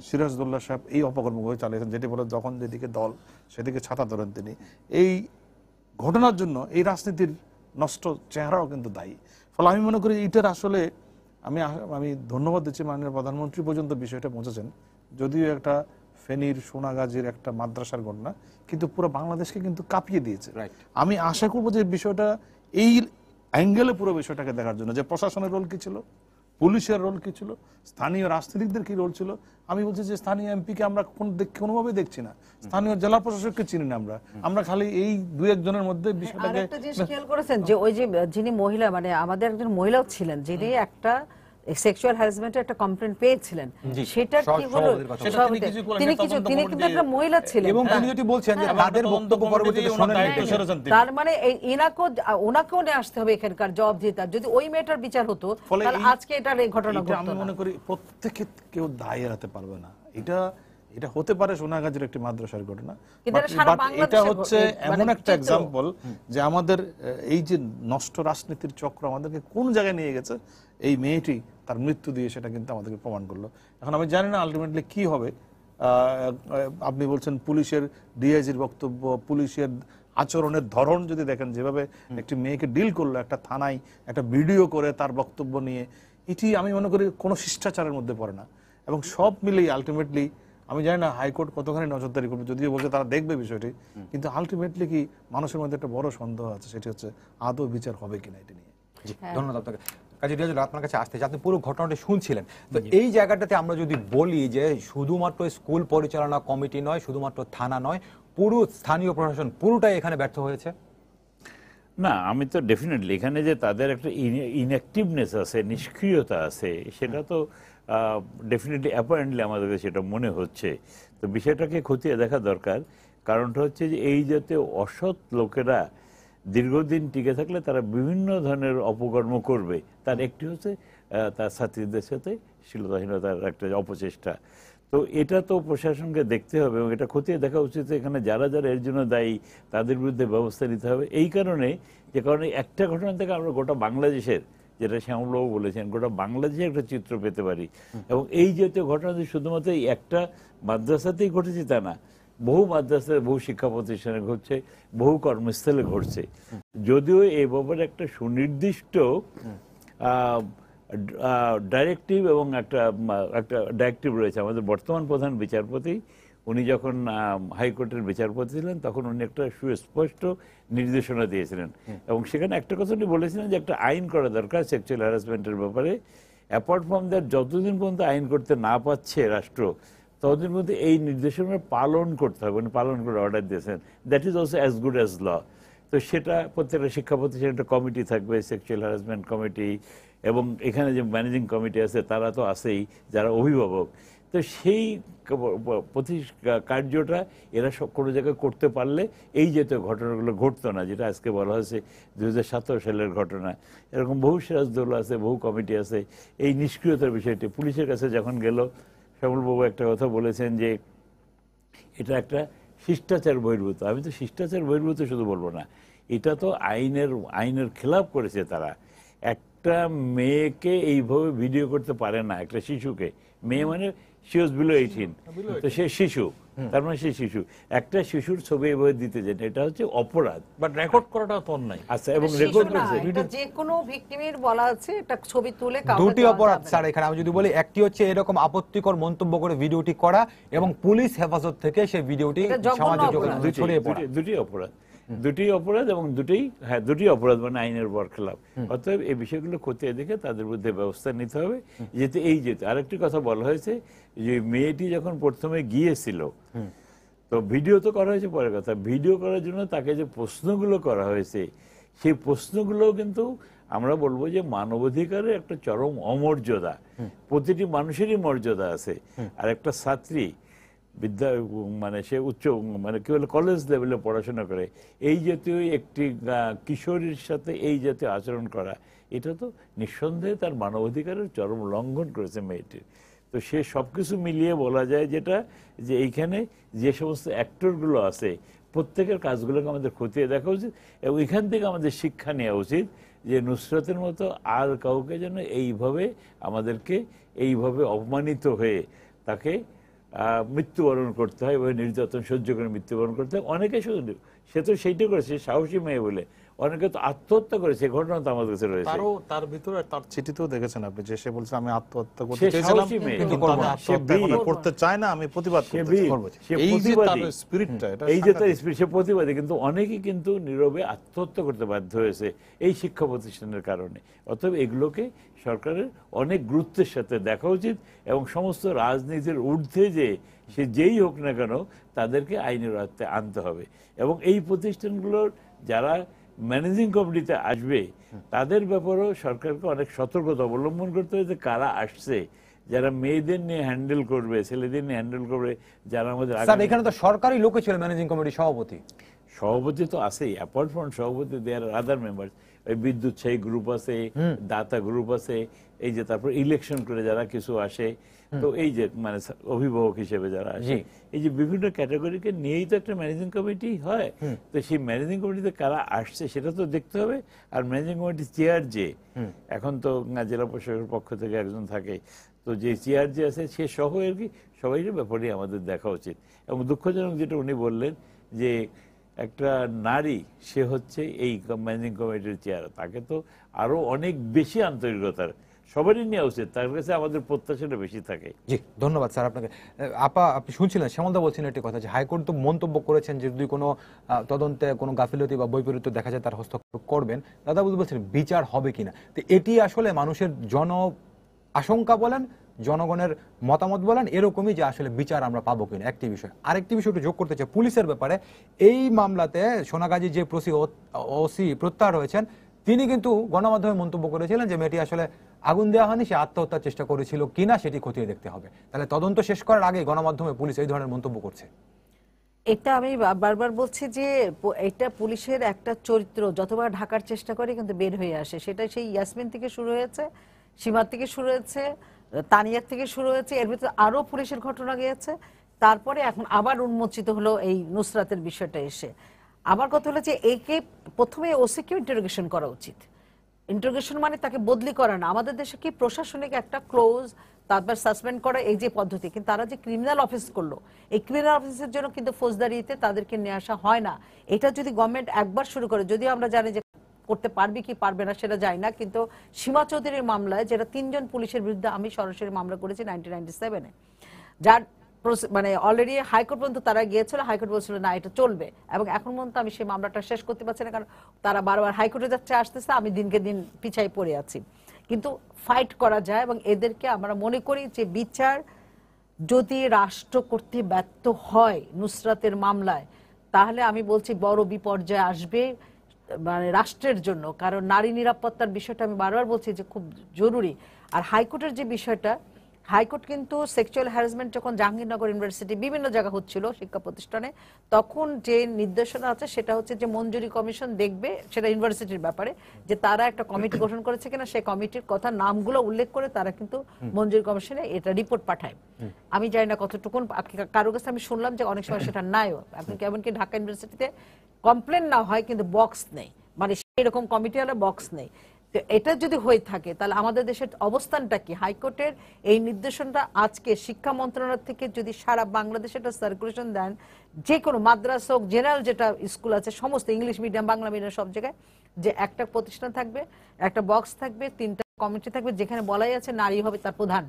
সিরাজউদ্দৌলা সাহেব এই অপকর্মগুলো চালিয়েছেন, যেটি বলে যখন যেদিকে দল সেদিকে ছাতা ধরেন তিনি, এই ঘটনার জন্য এই রাজনীতির নষ্ট চেহারাও কিন্তু দায়ী। ফলে আমি মনে করি এটার আসলে আমি ধন্যবাদ দিচ্ছি মাননীয় প্রধানমন্ত্রী পর্যন্ত বিষয়টা পৌঁছেছেন। যদিও একটা ফেনীর সোনাগাজীর একটা মাদ্রাসার ঘটনা, কিন্তু পুরো বাংলাদেশকে কিন্তু কাঁপিয়ে দিয়েছে। আমি আশা করবো যে বিষয়টা এই অ্যাঙ্গেলে পুরো বিষয়টাকে দেখার জন্য যে প্রশাসনের রোল কি ছিল, পুলিশের রোল কি ছিল, স্থানীয় রাজনীতিকদের কি রোল ছিল। আমি বলছি যে স্থানীয় এমপিকে আমরা কোনোভাবে দেখছি না, স্থানীয় জেলা প্রশাসককে চিনি না, আমরা খালি এই দুই একজনের মধ্যে বিষয়টাকে
খেয়াল করেছেন যে ওই যে যিনি মহিলা, মানে আমাদের একজন মহিলাও ছিলেন যিনি একটা সেক্সুয়াল হ্যারাসমেন্টের একটা কমপ্লেইন পেয়েছিলেন, সেটা কি হলো? তিনি কিন্তু একটা মহিলা ছিলেন
এবং তিনি যেটি বলছেন যে তাদের বক্তব্য পরবর্তীতে শুনেন,
তার মানে ওনাকেও নিয়ে আসতে হবে এখানকার জবাবদিহিতা। যদি ওই মেয়েটার বিচার হতো তাহলে আজকে এটার এই ঘটনা ঘটতো না।
আমি মনে করি প্রত্যেকে কেউ দায় এড়াতে পারবে না। এটা হতে পারে সোনাগাজীর একটি মাদ্রাসার ঘটনা, এটা হচ্ছে এমন একটা এক্সাম্পল যে আমাদের এই যে নষ্ট রাজনীতির চক্র আমাদেরকে কোন জায়গায় নিয়ে গেছে, এই মেয়েটি তার মৃত্যু দিয়ে সেটা কিন্তু আমাদেরকে প্রমাণ করলো। এখন আমি জানি না আলটিমেটলি কি হবে। আপনি বলছেন পুলিশের ডিআইজির বক্তব্য, পুলিশের আচরণের ধরন যদি দেখেন, যেভাবে একটি মেয়েকে ডিল করলো একটা থানায়, একটা ভিডিও করে তার বক্তব্য নিয়ে, এটি আমি মনে করি কোনো শিষ্টাচারের মধ্যে পড়ে না। এবং সব মিলেই আলটিমেটলি আমি জানি না হাইকোর্ট কতখানি নজরদারি করবে, যদিও বলছে তারা দেখবে বিষয়টি, কিন্তু আলটিমেটলি কি মানুষের মধ্যে একটা বড় সন্দেহ আছে, সেটি হচ্ছে আদৌ বিচার হবে কিনা এটা নিয়ে।
ধন্যবাদ আপনাকে। কাজী রিয়াজুল, আপনার কাছে আসতে আপনি পুরো ঘটনাটা শুনছিলেন, তো এই জায়গাটাতে আমরা যদি বলি যে শুধুমাত্র স্কুল পরিচালনা কমিটি নয়, শুধুমাত্র থানা নয়, পুরো স্থানীয় প্রশাসন পুরোটাই এখানে ব্যর্থ হয়েছে।
না, আমি তো ডেফিনেটলি এখানে যে তাদের একটা ইনঅ্যাক্টিভনেস আছে, নিষ্ক্রিয়তা আছে, সেটা তো ডেফিনেটলি অ্যাপারেন্টলি আমাদেরকে সেটা মনে হচ্ছে। তো বিষয়টাকে খতিয়ে দেখা দরকার। কারণটা হচ্ছে যে এই জাতীয় অসৎ লোকেরা দীর্ঘদিন টিকে থাকলে তারা বিভিন্ন ধরনের অপকর্ম করবে। তার একটি হচ্ছে তার ছাত্রীদের সাথে শ্লীলতাহীনতার একটা অপচেষ্টা। তো এটা তো প্রশাসনকে দেখতে হবে এবং এটা খতিয়ে দেখা উচিত এখানে যারা যারা এর জন্য দায়ী তাদের বিরুদ্ধে ব্যবস্থা নিতে হবে। এই কারণে যে কারণে একটা ঘটনা থেকে আমরা গোটা বাংলাদেশের, যেটা শ্যামলবাবু বলেছেন, গোটা বাংলাদেশের একটা চিত্র পেতে পারি। এবং এই জাতীয় ঘটনা যে শুধুমাত্র এই একটা মাদ্রাসাতেই ঘটেছে তা না, বহু মাদ্রাসায়, বহু শিক্ষা প্রতিষ্ঠানে ঘটছে, বহু কর্মস্থলে ঘটছে। যদিও এই ব্যাপারে একটা সুনির্দিষ্ট ডাইরেক্টিভ এবং একটা ডাইরেক্টিভ রয়েছে। আমাদের বর্তমান প্রধান বিচারপতি উনি যখন হাইকোর্টের বিচারপতি ছিলেন তখন উনি একটা সুস্পষ্ট নির্দেশনা দিয়েছিলেন এবং সেখানে একটা কথা উনি বলেছিলেন যে একটা আইন করা দরকার সেক্সুয়াল হ্যারাসমেন্টের ব্যাপারে। অ্যাপার্ট ফ্রম দ্যাট, যতদিন পর্যন্ত আইন করতে না পারছে রাষ্ট্র, ততদিন পর্যন্ত এই নির্দেশনা পালন করতে হবে, উনি পালন করে অর্ডার দিয়েছেন। That is also as good as law. তো সেটা প্রত্যেকটা শিক্ষা প্রতিষ্ঠানে একটা কমিটি থাকবে, সেক্সুয়াল হ্যারাসমেন্ট কমিটি, এবং এখানে যে ম্যানেজিং কমিটি আছে তারা তো আছেই, যারা অভিভাবক। তো সেই কার্যটা এরা সব কোনো জায়গায় করতে পারলে এই জাতীয় ঘটনাগুলো ঘটতো না, যেটা আজকে বলা হয়েছে 2017 সালের ঘটনা। এরকম বহু সিরাজদৌল্লা আছে, বহু কমিটি আছে। এই নিষ্ক্রিয়তার বিষয়টি পুলিশের কাছে যখন গেল, শ্যামলবাবু একটা কথা বলেছেন যে এটা একটা শিষ্টাচার বহির্ভূত। আমি তো শিষ্টাচার বহির্ভূত শুধু বলবো না, এটা তো আইনের খেলাপ করেছে তারা। একটা মেয়েকে এইভাবে ভিডিও করতে পারে না, একটা শিশুকে। মেয়ে মানে she was below 18, তো সে শিশু, তার মানে সে শিশু। একটা শিশুর ছবি এইভাবে দিতে যায়, এটা হচ্ছে অপরাধ।
বাট রেকর্ড করাটা তো অন্যায়।
আচ্ছা, এবং রেকর্ড করছে
এটা যে কোনো ভিকটিমের বলা আছে, এটা ছবি তুলে
দুটি অপরাধ স্যার এখানে আমি যদি বলি। একটি হচ্ছে এরকম আপত্তিকর মন্তব্য করে ভিডিওটি করা, এবং পুলিশ হেফাজত থেকে সেই ভিডিওটি সামাজিক যোগাযোগে ছড়িয়ে পড়া।
দুটি অপরাধ, দুটি অপরাধ, এবং দুটি অপরাধ মানে আইনের বরখেলাপ। অতএব এই বিষয়গুলো খতিয়ে দেখে তাদের বিরুদ্ধে ব্যবস্থা নিতে হবে। যেতে আরেকটি কথা বলা হয়েছে যে মেয়েটি যখন প্রথমে গিয়েছিল, তো ভিডিও তো করা হয়েছে পরের কথা, ভিডিও করার জন্য তাকে যে প্রশ্নগুলো করা হয়েছে সেই প্রশ্নগুলো কিন্তু আমরা বলবো যে মানবাধিকারের একটা চরম অমর্যাদা। প্রতিটি মানুষেরই মর্যাদা আছে। আর একটা ছাত্রী মানে সে মানে কি বলে কলেজ লেভেলে পড়াশোনা করে, এই জাতীয় একটি কিশোরীর সাথে এই জাতীয় আচরণ করা, এটা তো নিঃসন্দেহে তার মানবাধিকারের চরম লঙ্ঘন করেছে মেয়েটির। তো সে সবকিছু মিলিয়ে বলা যায় যেটা, যে এইখানে যে সমস্ত অ্যাক্টরগুলো আছে প্রত্যেকের কাজগুলোকে আমাদের খতিয়ে দেখা উচিত এবং এখান থেকে আমাদের শিক্ষা নেওয়া উচিত যে নুসরাতের মতো আর কাউকে যেন এইভাবে অপমানিত হয়ে তাকে মৃত্যুবরণ করতে হয়, ওই নির্যাতন সহ্য করে মৃত্যুবরণ করতে হয়। অনেকে শুধু সে তো সেইটাই করেছে, সাহসী মেয়ে বলে, অনেকে তো আত্মহত্যা করেছে, ঘটনা তো আমাদের কাছে রয়েছে।
তার ভিতরে তার চিঠিতেও দেখেছেন আপনি যে সে বলছে আমি আত্মহত্যা করতে
সে
চেয়েছিলাম
সাহসী মেয়ে,
কিন্তু আমি আত্মহত্যা এখন করতে চাই না, আমি প্রতিবাদ করব। এই যে তার স্পিরিটটা, এটা
এই যে তার স্পিরিট, সে প্রতিবাদী। কিন্তু অনেকেই কিন্তু নীরবে আত্মহত্যা করতে বাধ্য হয়েছে এই শিক্ষা প্রতিষ্ঠানের কারণে। অতএব এগুলোকে সরকারের অনেক গুরুত্বের সাথে দেখা উচিত এবং সমস্ত রাজনীতির ঊর্ধ্বে যে সে যেই হোক না কেন তাদেরকে আইনের আয়ত্তে আনতে হবে। এবং এই প্রতিষ্ঠানগুলোর যারা ম্যানেজিং কমিটিতে আসবে তাদের ব্যাপারেও সরকারকে অনেক সতর্কতা অবলম্বন করতে হবে, যে কারা আসছে, যারা মেয়েদের নিয়ে হ্যান্ডেল করবে, ছেলেদের নিয়ে হ্যান্ডেল করবে, যারা আমাদের
এখানে তো সরকারি লোকই ছিল ম্যানেজিং কমিটির
সভাপতি তো আছেই। অ্যাপার্ট ফ্রম সভাপতি দেয়ার আদার মেম্বার্স, ওই বিদ্যুৎ শাহী গ্রুপ আছে, দাতা গ্রুপ আছে, এই যে তারপর ইলেকশন করে যারা কিছু আসে, তো এই যে মানে অভিভাবক হিসেবে যারা আসে, এই যে বিভিন্ন ক্যাটাগরিকে নিয়েই তো একটা ম্যানেজিং কমিটি হয়। তো সেই ম্যানেজিং কমিটিতে কারা আসছে সেটা তো দেখতে হবে। আর ম্যানেজিং কমিটির চেয়ার যে এখন তো জেলা প্রশাসনের পক্ষ থেকে একজন থাকে, তো যে চেয়ার যে আছে সে সহ আর কি সবাইয়ের ব্যাপারে আমাদের দেখা উচিত। এবং দুঃখজনক যেটা উনি বললেন যে একটা নারী সে হচ্ছে এই ম্যানেজিং কমিটির চেয়ার, তাকে তো আরো অনেক বেশি আন্তরিকতার সবারই নেওয়া উচিত, তার কাছে আমাদের প্রত্যাশাটা বেশি থাকে।
জি, ধন্যবাদ স্যার আপনাকে। আপনি শুনছিলেন শ্যামলদা বলছিলেন একটি কথা, যে হাইকোর্ট তো মন্তব্য করেছেন যে যদি কোনো তদন্তে কোনো গাফিলতি বা বৈপরীত্য দেখা যায় তার হস্তক্ষেপ করবেন। দাদা বলছেন বিচার হবে কিনা, তো এটি আসলে মানুষের আশঙ্কা বলেন, জনগণের মতামত বলেন, এরকমই যে আসলে বিচার আমরা পাবো কিনা একটি বিষয়। আরেকটি বিষয় একটু যোগ করতে চাই পুলিশের ব্যাপারে। এই মামলাতে সোনাগাজী যে ওসি প্রত্যাহার হয়েছেন তিনি কিন্তু গণমাধ্যমে মন্তব্য করেছিলেন যে মেয়েটি আসলে আগুন দেওয়া হয়নি, সে আত্মহত্যার চেষ্টা করেছিল কিনা সেটি খতিয়ে দেখতে হবে। তাহলে তদন্ত শেষ করার আগে গণমাধ্যমে পুলিশ এই ধরনের মন্তব্য করছে।
এটা আমি বারবার বলছি যে এটা পুলিশের একটা চরিত্র, যতবার ঢাকার চেষ্টা করে কিন্তু বের হয়ে আসে। সেটা সেই ইয়াসমিন থেকে শুরু হয়েছে, সীমার থেকে শুরু হয়েছে, তানিয়ার থেকে শুরু হয়েছে, এর ভিতরে আরো পুলিশের ঘটনা গিয়েছে, তারপরে এখন আবার উন্মোচিত হলো এই নুসরাতের বিষয়টা এসে। আমার কথা হলো যে একে প্রথমে ওসিকে ইন্টারোগেশন করা উচিত। ইন্টারোগেশন মানে তাকে বদলি করা না। আমাদের দেশে কি প্রশাসনিক একটা ক্লোজ, তারপর সাসপেন্ড করা, এই যে পদ্ধতি, কিন্তু তারা যে ক্রিমিনাল অফিস করলো, এই ক্রিমিনাল অফিসের জন্য কিন্তু ফৌজদারিতে তাদেরকে নিয়ে আসা হয় না। এটা যদি গভর্নমেন্ট একবার শুরু করে, যদিও আমরা জানি যে করতে পারবে কি পারবে না সেটা যায় না, কিন্তু সীমা চৌধুরীর মামলায় যেটা 3 জন পুলিশের বিরুদ্ধে আমি সরাসরি মামলা করেছি 1997-এ, যার মানে অলরেডি হাইকোর্ট পর্যন্ত তারা গিয়েছিল, হাইকোর্ট বলছিল না এটা চলবে, এবং এখন পর্যন্ত আমি সেই মামলাটা শেষ করতে পারছি না, কারণ তারা বারবার হাইকোর্টে যাচ্ছে আসতেছে, আমি দিনকে দিন পিছাই পড়ে আছি। কিন্তু ফাইট করা যায়, এবং এদেরকে আমরা মনে করি যে বিচার যদি রাষ্ট্র করতে ব্যর্থ হয় নুসরাতের মামলায়, তাহলে আমি বলছি বড় বিপর্যয় আসবে মানে রাষ্ট্রের জন্য। কারণ নারী নিরাপত্তার বিষয়টা আমি বারবার বলছি যে খুব জরুরি। আর হাইকোর্টের যে বিষয়টা, হাইকোর্ট কিন্তু সেক্সুয়াল হ্যারাসমেন্ট যখন জাহাঙ্গীরনগর ইউনিভার্সিটি বিভিন্ন জায়গা হচ্ছিল শিক্ষা প্রতিষ্ঠানে, তখন যে নির্দেশনা আছে সেটা হচ্ছে যে মঞ্জুরি কমিশন দেখবে, সেটা ইউনিভার্সিটির ব্যাপারে, যে তারা একটা কমিটি গঠন করেছে কিনা, সেই কমিটির কথা নামগুলো উল্লেখ করে তারা কিন্তু মঞ্জুরি কমিশনে এটা রিপোর্ট পাঠায়। আমি জানি না কতটুকুন, কারো কাছে আমি শুনলাম যে অনেক সময় সেটা নাইও, আপনি এমনকি ঢাকা ইউনিভার্সিটিতে কমপ্লেন না হয় কিন্তু বক্স নেই, মানে সেরকম কমিটি হলে বক্স নেই। তো এটা যদি হয়ে থাকে তাহলে আমাদের দেশের অবস্থানটা কি? হাইকোর্টের এই নির্দেশনটা আজকে শিক্ষা মন্ত্রণালয় থেকে যদি সারা বাংলাদেশে একটা সার্কুলেশন দেন, যে কোনো মাদ্রাসা হোক, জেনারেল যেটা স্কুল আছে সমস্ত, ইংলিশ মিডিয়াম, বাংলা মিডিয়াম, সব জায়গায় যে একটা প্রতিষ্ঠান থাকবে, একটা বক্স থাকবে, 3টা কমিটি থাকবে, যেখানে বলাই আছে নারী হবে তার প্রধান।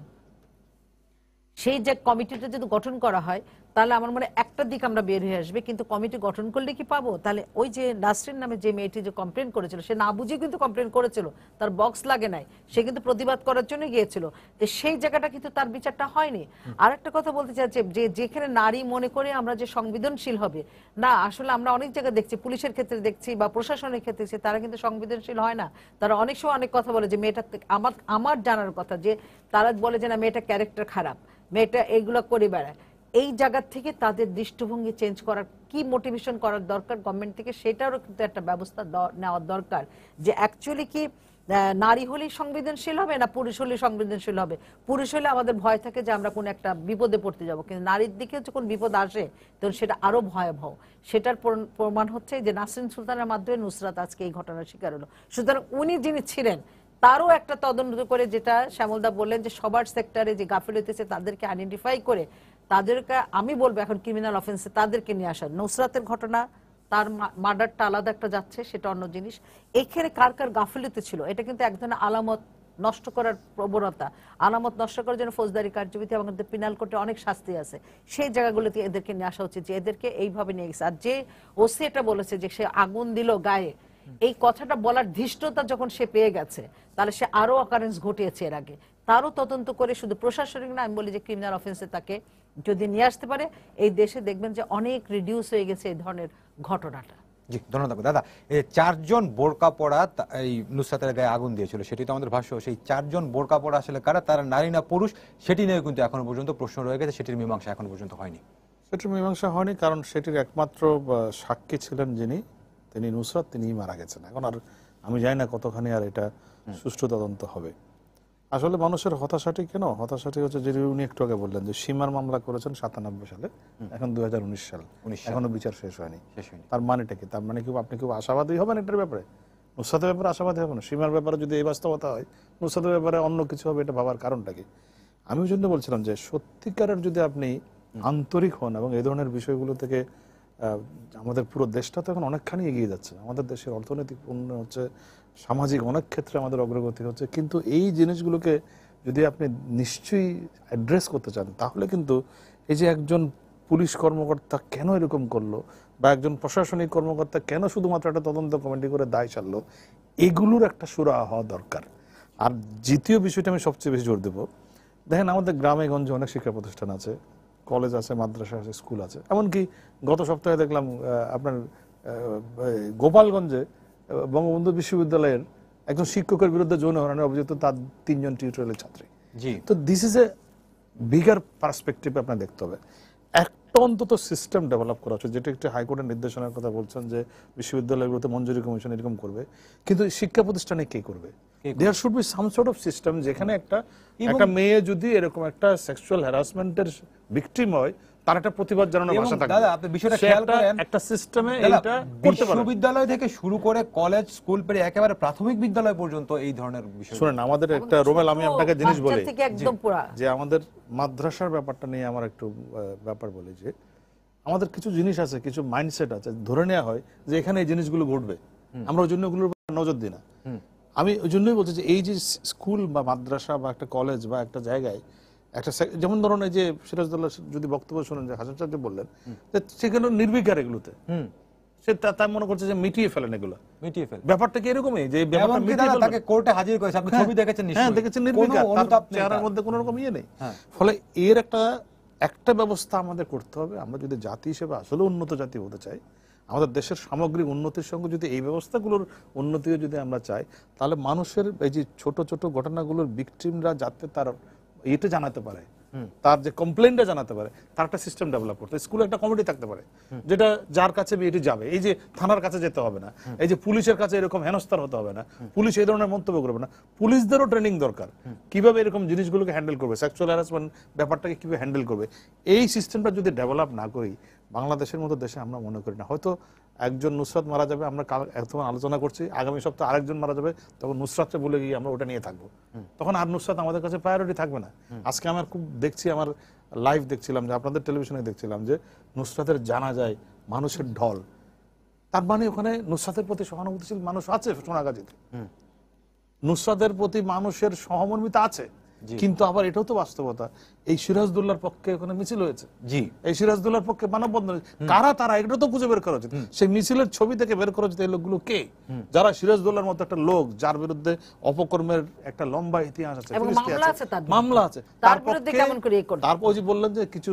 সেই যে কমিটিটা যদি গঠন করা হয় তাহলে আমার মনে একটা দিক আমরা বের হয়ে আসবে। কিন্তু কমিটি গঠন করলে কি পাবো? তাহলে ওই যে নাসরিন নামে যে মেয়েটি যে কমপ্লেন করেছিল, সে না বুঝে কিন্তু কমপ্লেন করেছিল, তার বক্স লাগে নাই, সে কিন্তু প্রতিবাদ করার জন্য গিয়েছিল, তো সেই জায়গাটা কিন্তু তার বিচারটা হয়নি। আর একটা কথা বলতে চাচ্ছি যে যেখানে নারী মনে করে আমরা যে সংবেদনশীল হবে, না, আসলে আমরা অনেক জায়গায় দেখছি, পুলিশের ক্ষেত্রে দেখছি বা প্রশাসনের ক্ষেত্রে দেখছি, তারা কিন্তু সংবেদনশীল হয় না। তারা অনেক সময় অনেক কথা বলে যে মেয়েটা, আমার জানার কথা যে তারা বলে যে না মেয়েটা ক্যারেক্টার খারাপ, মেয়েটা এইগুলো করে বেড়ায়। এই জায়গা থেকে তাদের দৃষ্টিভঙ্গি চেঞ্জ করার কি মোটিভেশন করার দরকার গভর্নমেন্ট থেকে, সেটারও কিন্তু একটা ব্যবস্থা নেওয়ার দরকার, যে অ্যাকচুয়ালি কি নারী হলেই সংবেদনশীল হবে না পুরুষ হলেই সংবেদনশীল হবে। পুরুষ হলে আমাদের ভয় থাকে যে আমরা কোন একটা বিপদে পড়তে যাব, কিন্তু নারীর দিকে যখন বিপদ আসে তখন সেটা আরো ভয়াবহ। সেটার প্রমাণ হচ্ছে যে নাসরিন সুলতানের মাধ্যমে নুসরাত আজকে এই ঘটনার শিকার হলো। সুতরাং উনি যিনি ছিলেন তারও একটা তদন্ত করে, যেটা শ্যামলদা বললেন যে সবার সেক্টরে যে গাফিলতি আছে তাদেরকে আইডেন্টিফাই করে তাদেরকে, আমি বলবো এখন ক্রিমিনাল অফেন্সে তাদেরকে নিয়ে আসা। নুসরাতের ঘটনা, তার মার্ডারটা আলাদা একটা যাচ্ছে, সেটা অন্য জিনিস। এখানে কার কার গাফিলতি ছিল, এটা কিন্তু এক ধরনের আলামত নষ্ট করার প্রবণতা, আলামত নষ্ট করার জন্য ফৌজদারি কার্যবিধি এবং পিনাল কোর্টে অনেক শাস্তি আছে, সেই জায়গাগুলোতে এদেরকে নিয়ে আসা উচিত, যে এদেরকে এইভাবে নিয়ে গেছে। আর যে ওসি এটা বলেছে যে সে আগুন দিল গায়ে, এই কথাটা বলার ধৃষ্টতা যখন সে পেয়ে গেছে, তাহলে সে আরো অকারেন্স ঘটিয়েছে এর আগে, তারও তদন্ত করে, শুধু প্রশাসনিক না, আমি বলি যে ক্রিমিনাল অফেন্সে তাকে যদি নিয়ে আসতে পারে, এই দেশে দেখবেন যে অনেক রিডিউস হয়ে গেছে এই ধরনের ঘটনাটা।
জি, ধন্যবাদ দাদা। এই 4 জন বোরকা পরা এই নুসরাতের গায়ে আগুন দিয়েছিল, সেটি তো আমাদের ভাষ্য। সেই 4 জন বোরকা পরা আসলে কারা, তারা নারী না পুরুষ, সেটি নিয়ে কিন্তু এখনো পর্যন্ত প্রশ্ন রয়ে গেছে, সেটির মীমাংসা এখনো পর্যন্ত হয়নি।
সেটির মীমাংসা হয়নি, কারণ সেটির একমাত্র সাক্ষী ছিলেন যিনি, তিনি নুসরাত, তিনিই মারা গেছেন। এখন আর আমি জানি না কতখানি আর এটা সুষ্ঠু তদন্ত হবে। আসলে মানুষের হতাশাটি কেন, হতাশাটি হচ্ছে যে উনি একটু আগে বললেন যে সীমার মামলা করেছেন 97 সালে, এখন 2019 সাল, এখনো বিচার শেষ হয়নি। তার মানেটা কি? তার মানে কি আপনি কি আশাবাদী হবেন এটার ব্যাপারে? নুসরাতের ব্যাপারে আশাবাদী হবেন? সীমার ব্যাপারে যদি এই বাস্তবতা হয়, নুসরাতের ব্যাপারে অন্য কিছু হবে, এটা ভাবার কারণটা কি? আমি ওই জন্য বলছিলাম যে সত্যিকারের যদি আপনি আন্তরিক হন এবং এই ধরনের বিষয়গুলো থেকে, আমাদের পুরো দেশটা তো এখন অনেকখানি এগিয়ে যাচ্ছে, আমাদের দেশের অর্থনৈতিক উন্নয়ন হচ্ছে, সামাজিক অনেক ক্ষেত্রে আমাদের অগ্রগতি হচ্ছে, কিন্তু এই জিনিসগুলোকে যদি আপনি নিশ্চয়ই অ্যাড্রেস করতে চান, তাহলে কিন্তু এই যে একজন পুলিশ কর্মকর্তা কেন এরকম করলো, বা একজন প্রশাসনিক কর্মকর্তা কেন শুধুমাত্র একটা তদন্ত কমিটি করে দায় সারলো, এগুলোর একটা সুরাহা হওয়া দরকার। আর দ্বিতীয় বিষয়টা আমি সবচেয়ে বেশি জোর দেবো, দেখেন আমাদের গ্রামে গঞ্জে অনেক শিক্ষা প্রতিষ্ঠান আছে, কলেজ আছে, মাদ্রাসা আছে, স্কুল আছে। এমনকি গত সপ্তাহে দেখলাম আপনার গোপালগঞ্জে বঙ্গবন্ধু বিশ্ববিদ্যালয়ের একজন শিক্ষকের বিরুদ্ধে যৌন হয়রানির অভিযুক্ত তার 3 জন টিউটোরিয়ালের ছাত্রী। তো this is a bigger perspective আপনার দেখতে হবে। একটা অন্তত সিস্টেম ডেভেলপ করা হচ্ছে, যেটা একটি হাইকোর্টের নির্দেশনার কথা বলছেন যে বিশ্ববিদ্যালয়গুলোতে মঞ্জুরি কমিশন এরকম করবে, কিন্তু শিক্ষা প্রতিষ্ঠানে কে করবে? There should be some sort of system যেখানে একটা মেয়ে যদি এরকম একটা সেক্সুয়াল হ্যারাসমেন্টের ভিকটিম হয়, তার একটা প্রতিবাদ জানানোর ভাষা থাকবে।
দাদা আপনি বিষয়টা খেয়াল করেন,
একটা সিস্টেমে এটা করতে পারে।
বিশ্ববিদ্যালয় থেকে শুরু করে কলেজ, স্কুল পেরিয়ে একেবারে প্রাথমিক বিদ্যালয় পর্যন্ত এই ধরনের বিষয়।
শুনেন, আমাদের একটা রোমেল, আমি আপনাকে জিনিস বলি
বাচ্চা থেকে একদম পুরা।
যে আমাদের মাদ্রাসার ব্যাপারটা নিয়ে আমার একটু ব্যাপার বলি যে আমাদের কিছু জিনিস আছে, কিছু মাইন্ডসেট আছে, ধরে নেওয়া হয় যে এখানে এই জিনিসগুলো ঘটবে, আমরা ওই জন্য ওগুলোর নজর দিই না। আমি ওই জন্যই বলছি যে এই যে স্কুল বা মাদ্রাসা বা একটা কলেজ বা একটা জায়গায় একটা, যেমন ধরুন এই যে সিরাজউদ্দৌলা যদি বক্তব্য শুনেন যে হাসান সাহেব বললেন যে সেখানে নির্বিকার এগুলোতে, সে তাই মনে করছে যে মিটিয়ে ফেলেন এগুলো,
মিটিয়ে ফেলে।
ব্যাপারটা কি এরকমই যে ব্যাপারটা মিটিয়ে ফেলবেন?
তাকে কোর্টে হাজির করেছে, আপনি ছবি দেখেছেন নিশ্চয়ই।
হ্যাঁ, দেখেছেন, নির্বিকার, তার চেহারার মধ্যে কোনো রকম ইয়ে নেই। ফলে এর একটা ব্যবস্থা আমাদের করতে হবে। আমরা যদি জাতি হিসেবে আসলে উন্নত জাতি হতে চাই, আমাদের দেশের সামগ্রিক উন্নতির সঙ্গে যদি এই ব্যবস্থাগুলোর উন্নতিও যদি আমরা চাই, তাহলে মানুষের এই যে ছোট ছোট ঘটনাগুলোর ভিকটিমরা যাতে তার এটা জানাতে পারে, তার যে কমপ্লেনটা জানাতে পারে, তার একটা সিস্টেম ডেভেলপ করতে। স্কুলে একটা কমিটি থাকতে পারে যেটা যার কাছে এটি যাবে, এই যে থানার কাছে যেতে হবে না, এই যে পুলিশের কাছে এরকম হেনস্থার হতে হবে না, পুলিশ এই ধরনের মন্তব্য করবে না, পুলিশদেরও ট্রেনিং দরকার কিভাবে এরকম জিনিসগুলোকে হ্যান্ডেল করবে, সেক্সুয়াল হ্যারাসমেন্ট ব্যাপারটাকে কিভাবে হ্যান্ডেল করবে। এই সিস্টেমটা যদি ডেভেলপ না করি, বাংলাদেশের মতো দেশে আমরা মনে করি না, হয়তো একজন নুসরাত মারা যাবে, আমরা কাল এখন আলোচনা করছি, আগামী সপ্তাহে আরেকজন মারা যাবে, তখন নুসরাতকে বলে গিয়ে আমরা ওটা নিয়ে থাকবো, তখন আর নুসরাত আমাদের কাছে প্রায়োরিটি থাকবে না। আজকে আমার খুব দেখছি, আমার লাইভ দেখছিলাম, যে আপনাদের টেলিভিশনে দেখছিলাম যে নুসরাতের জানাজায় মানুষের ঢল, তার মানে ওখানে নুসরাতের প্রতি সহানুভূতিশীল মানুষ আছে সোনাগাজীতে, নুসরাতের প্রতি মানুষের সহমর্মিতা আছে, কিন্তু আবার এটাও তো বাস্তবতা, এই সিরাজউদ্দৌলার পক্ষে ওখানে মিছিল হয়েছে, জি, এই সিরাজউদ্দৌলার পক্ষে মানববন্ধন, কারা তারা এটা তো খুঁজে বের করা উচিত। সেই মিছিলের ছবি থেকে বের করা উচিত এই লোকগুলো কে, যারা সিরাজউদ্দৌলার মতো একটা লোক যার বিরুদ্ধে অপকর্মের একটা লম্বা ইতিহাস আছে, মামলা আছে, তারপর যে বললেন যে কিছু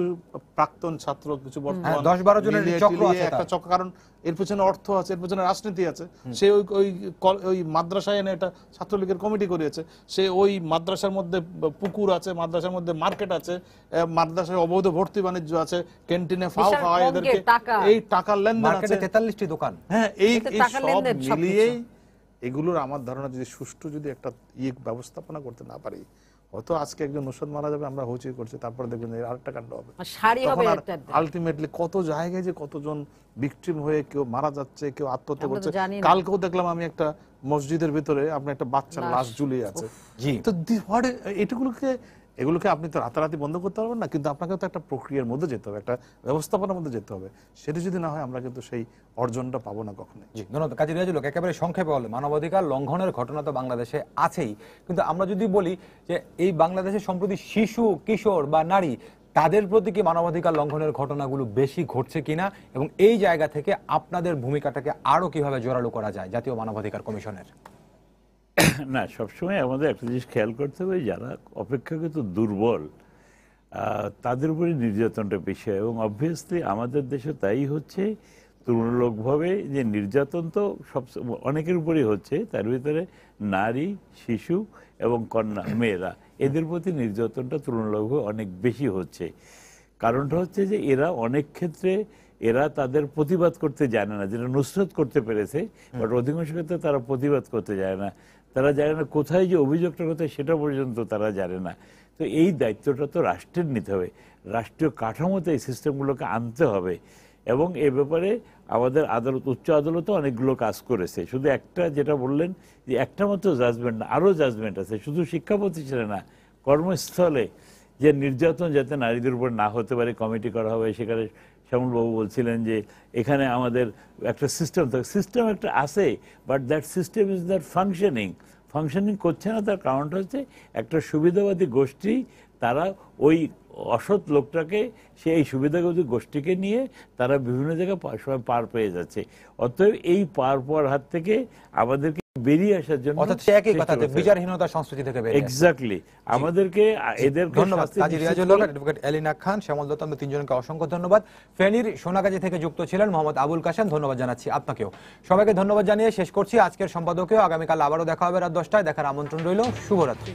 প্রাক্তন ছাত্র, কিছু বর্তমান 10-12 জনের চক্র আছে, একটা চক্র, কারণ এর পেছনে অর্থ আছে, এর পেছনে রাজনীতি আছে। সে ওই মাদ্রাসায় এনে একটা ছাত্রলীগের কমিটি করিয়েছে, সে ওই মাদ্রাসার মধ্যে পুকুর আছে, মাদ্রাসার মধ্যে মার্কেট আছে, মাদ্রাসায় অবৈধ ভর্তি বাণিজ্য আছে, ক্যান্টিনে ফাও খাওয়ায় এদেরকে, এই টাকার লেনদেন আছে, 43টি দোকান। হ্যাঁ, এই সব মিলিয়েই এগুলোর আমার ধারণা যদি সুষ্ঠু যদি একটা ব্যবস্থাপনা করতে না পারি, হয়তো আজকে একজন নুসরাত মারা যাবে, আমরা হইচই করছি, তারপরে দেখবেন যে আরেকটা কাণ্ড হবে, আলটিমেটলি কত জায়গায় যে কতজন ভিকটিম হয়ে কেউ মারা যাচ্ছে, কেউ আত্মহত্যা করছে। কালকেও দেখলাম আমি একটা মসজিদের ভিতরে আপনার একটা বাচ্চার লাশ ঝুলিয়ে আছে। তো এগুলোকে আপনি তো রাতারাতি বন্ধ করতে পারবেন না, কিন্তু আপনাকে তো একটা প্রক্রিয়ার মধ্যে যেতে হবে, একটা ব্যবস্থাপনার মধ্যে যেতে হবে। সেটা যদি না হয়, আমরা কিন্তু সেই অর্জনটা পাবো না কখনোই।
ধন্যবাদ কাজী রিয়াজুল হক। একেবারে সংক্ষেপে বলে, মানবাধিকার লঙ্ঘনের ঘটনা তো বাংলাদেশে আছেই, কিন্তু আমরা যদি বলি যে এই বাংলাদেশে সম্প্রতি শিশু, কিশোর বা নারী, তাদের প্রতি কি মানবাধিকার লঙ্ঘনের ঘটনাগুলো বেশি ঘটছে কিনা, এবং এই জায়গা থেকে আপনাদের ভূমিকাটাকে আরো কিভাবে জোরালো করা যায় জাতীয় মানবাধিকার কমিশনের?
না, সবসময় আমাদের একটা জিনিস খেয়াল করতে হবে, যারা অপেক্ষাকৃত দুর্বল তাদের উপরে নির্যাতনটা বেশি হয়, এবং অবভিয়াসলি আমাদের দেশে তাই হচ্ছে তুলনামূলকভাবে, যে নির্যাতন তো সব অনেকের উপরেই হচ্ছে, তার ভিতরে নারী, শিশু এবং কন্যা, মেয়েরা, এদের প্রতি নির্যাতনটা তুলনামূলকভাবে অনেক বেশি হচ্ছে। কারণটা হচ্ছে যে এরা অনেক ক্ষেত্রে তাদের প্রতিবাদ করতে জানে না, যেটা নুসরত করতে পেরেছে, বাট অধিকাংশ ক্ষেত্রে তারা প্রতিবাদ করতে জানে না, তারা জানে না কোথায় যে অভিযোগটা কোথায় সেটা পর্যন্ত তারা জানে না। তো এই দায়িত্বটা তো রাষ্ট্রের নিতে হবে, রাষ্ট্রীয় কাঠামোতে এই সিস্টেমগুলোকে আনতে হবে, এবং এ ব্যাপারে আমাদের আদালত, উচ্চ আদালতও অনেকগুলো কাজ করেছে। শুধু একটা, যেটা বললেন যে একটা মাত্র জাজমেন্ট না, আরও জাজমেন্ট আছে, শুধু শিক্ষা প্রতিষ্ঠানে না, কর্মস্থলে যে নির্যাতন যাতে নারীদের উপর না হতে পারে কমিটি করা হবে। সেখানে শ্যামলবাবু বলছিলেন যে এখানে আমাদের একটা সিস্টেম থাকে, সিস্টেম একটা আছে, but that system is not functioning করছে না। তার কারণটা হচ্ছে একটা সুবিধাবাদী গোষ্ঠী, তারা ওই অসৎ লোকটাকে, এই সুবিধাবাদী গোষ্ঠীকে নিয়ে তারা বিভিন্ন জায়গায় সময় পার পেয়ে যাচ্ছে। অতএব এই পার পাওয়ার হাত থেকে আমাদেরকে বেরিয়ে আসার জন্য,
বিচারহীনতা সংস্কৃতি থেকে
এক্স্যাক্টলি আমাদেরকে এদের।
ধন্যবাদ কাজী রিয়াজুল হক, অ্যাডভোকেট এলিনা খান, শ্যামল দত্ত, আমরা তিনজনকে অসংখ্য ধন্যবাদ। ফেনীর সোনাগাজী থেকে যুক্ত ছিলেন মোহাম্মদ আবুল কাশেম, ধন্যবাদ জানাচ্ছি আপনাকেও। সবাইকে ধন্যবাদ জানিয়ে শেষ করছি আজকের সম্পাদকীয়। আগামীকাল আবারও দেখা হবে রাত 10টায়, দেখার আমন্ত্রণ রইল। শুভরাত্রি।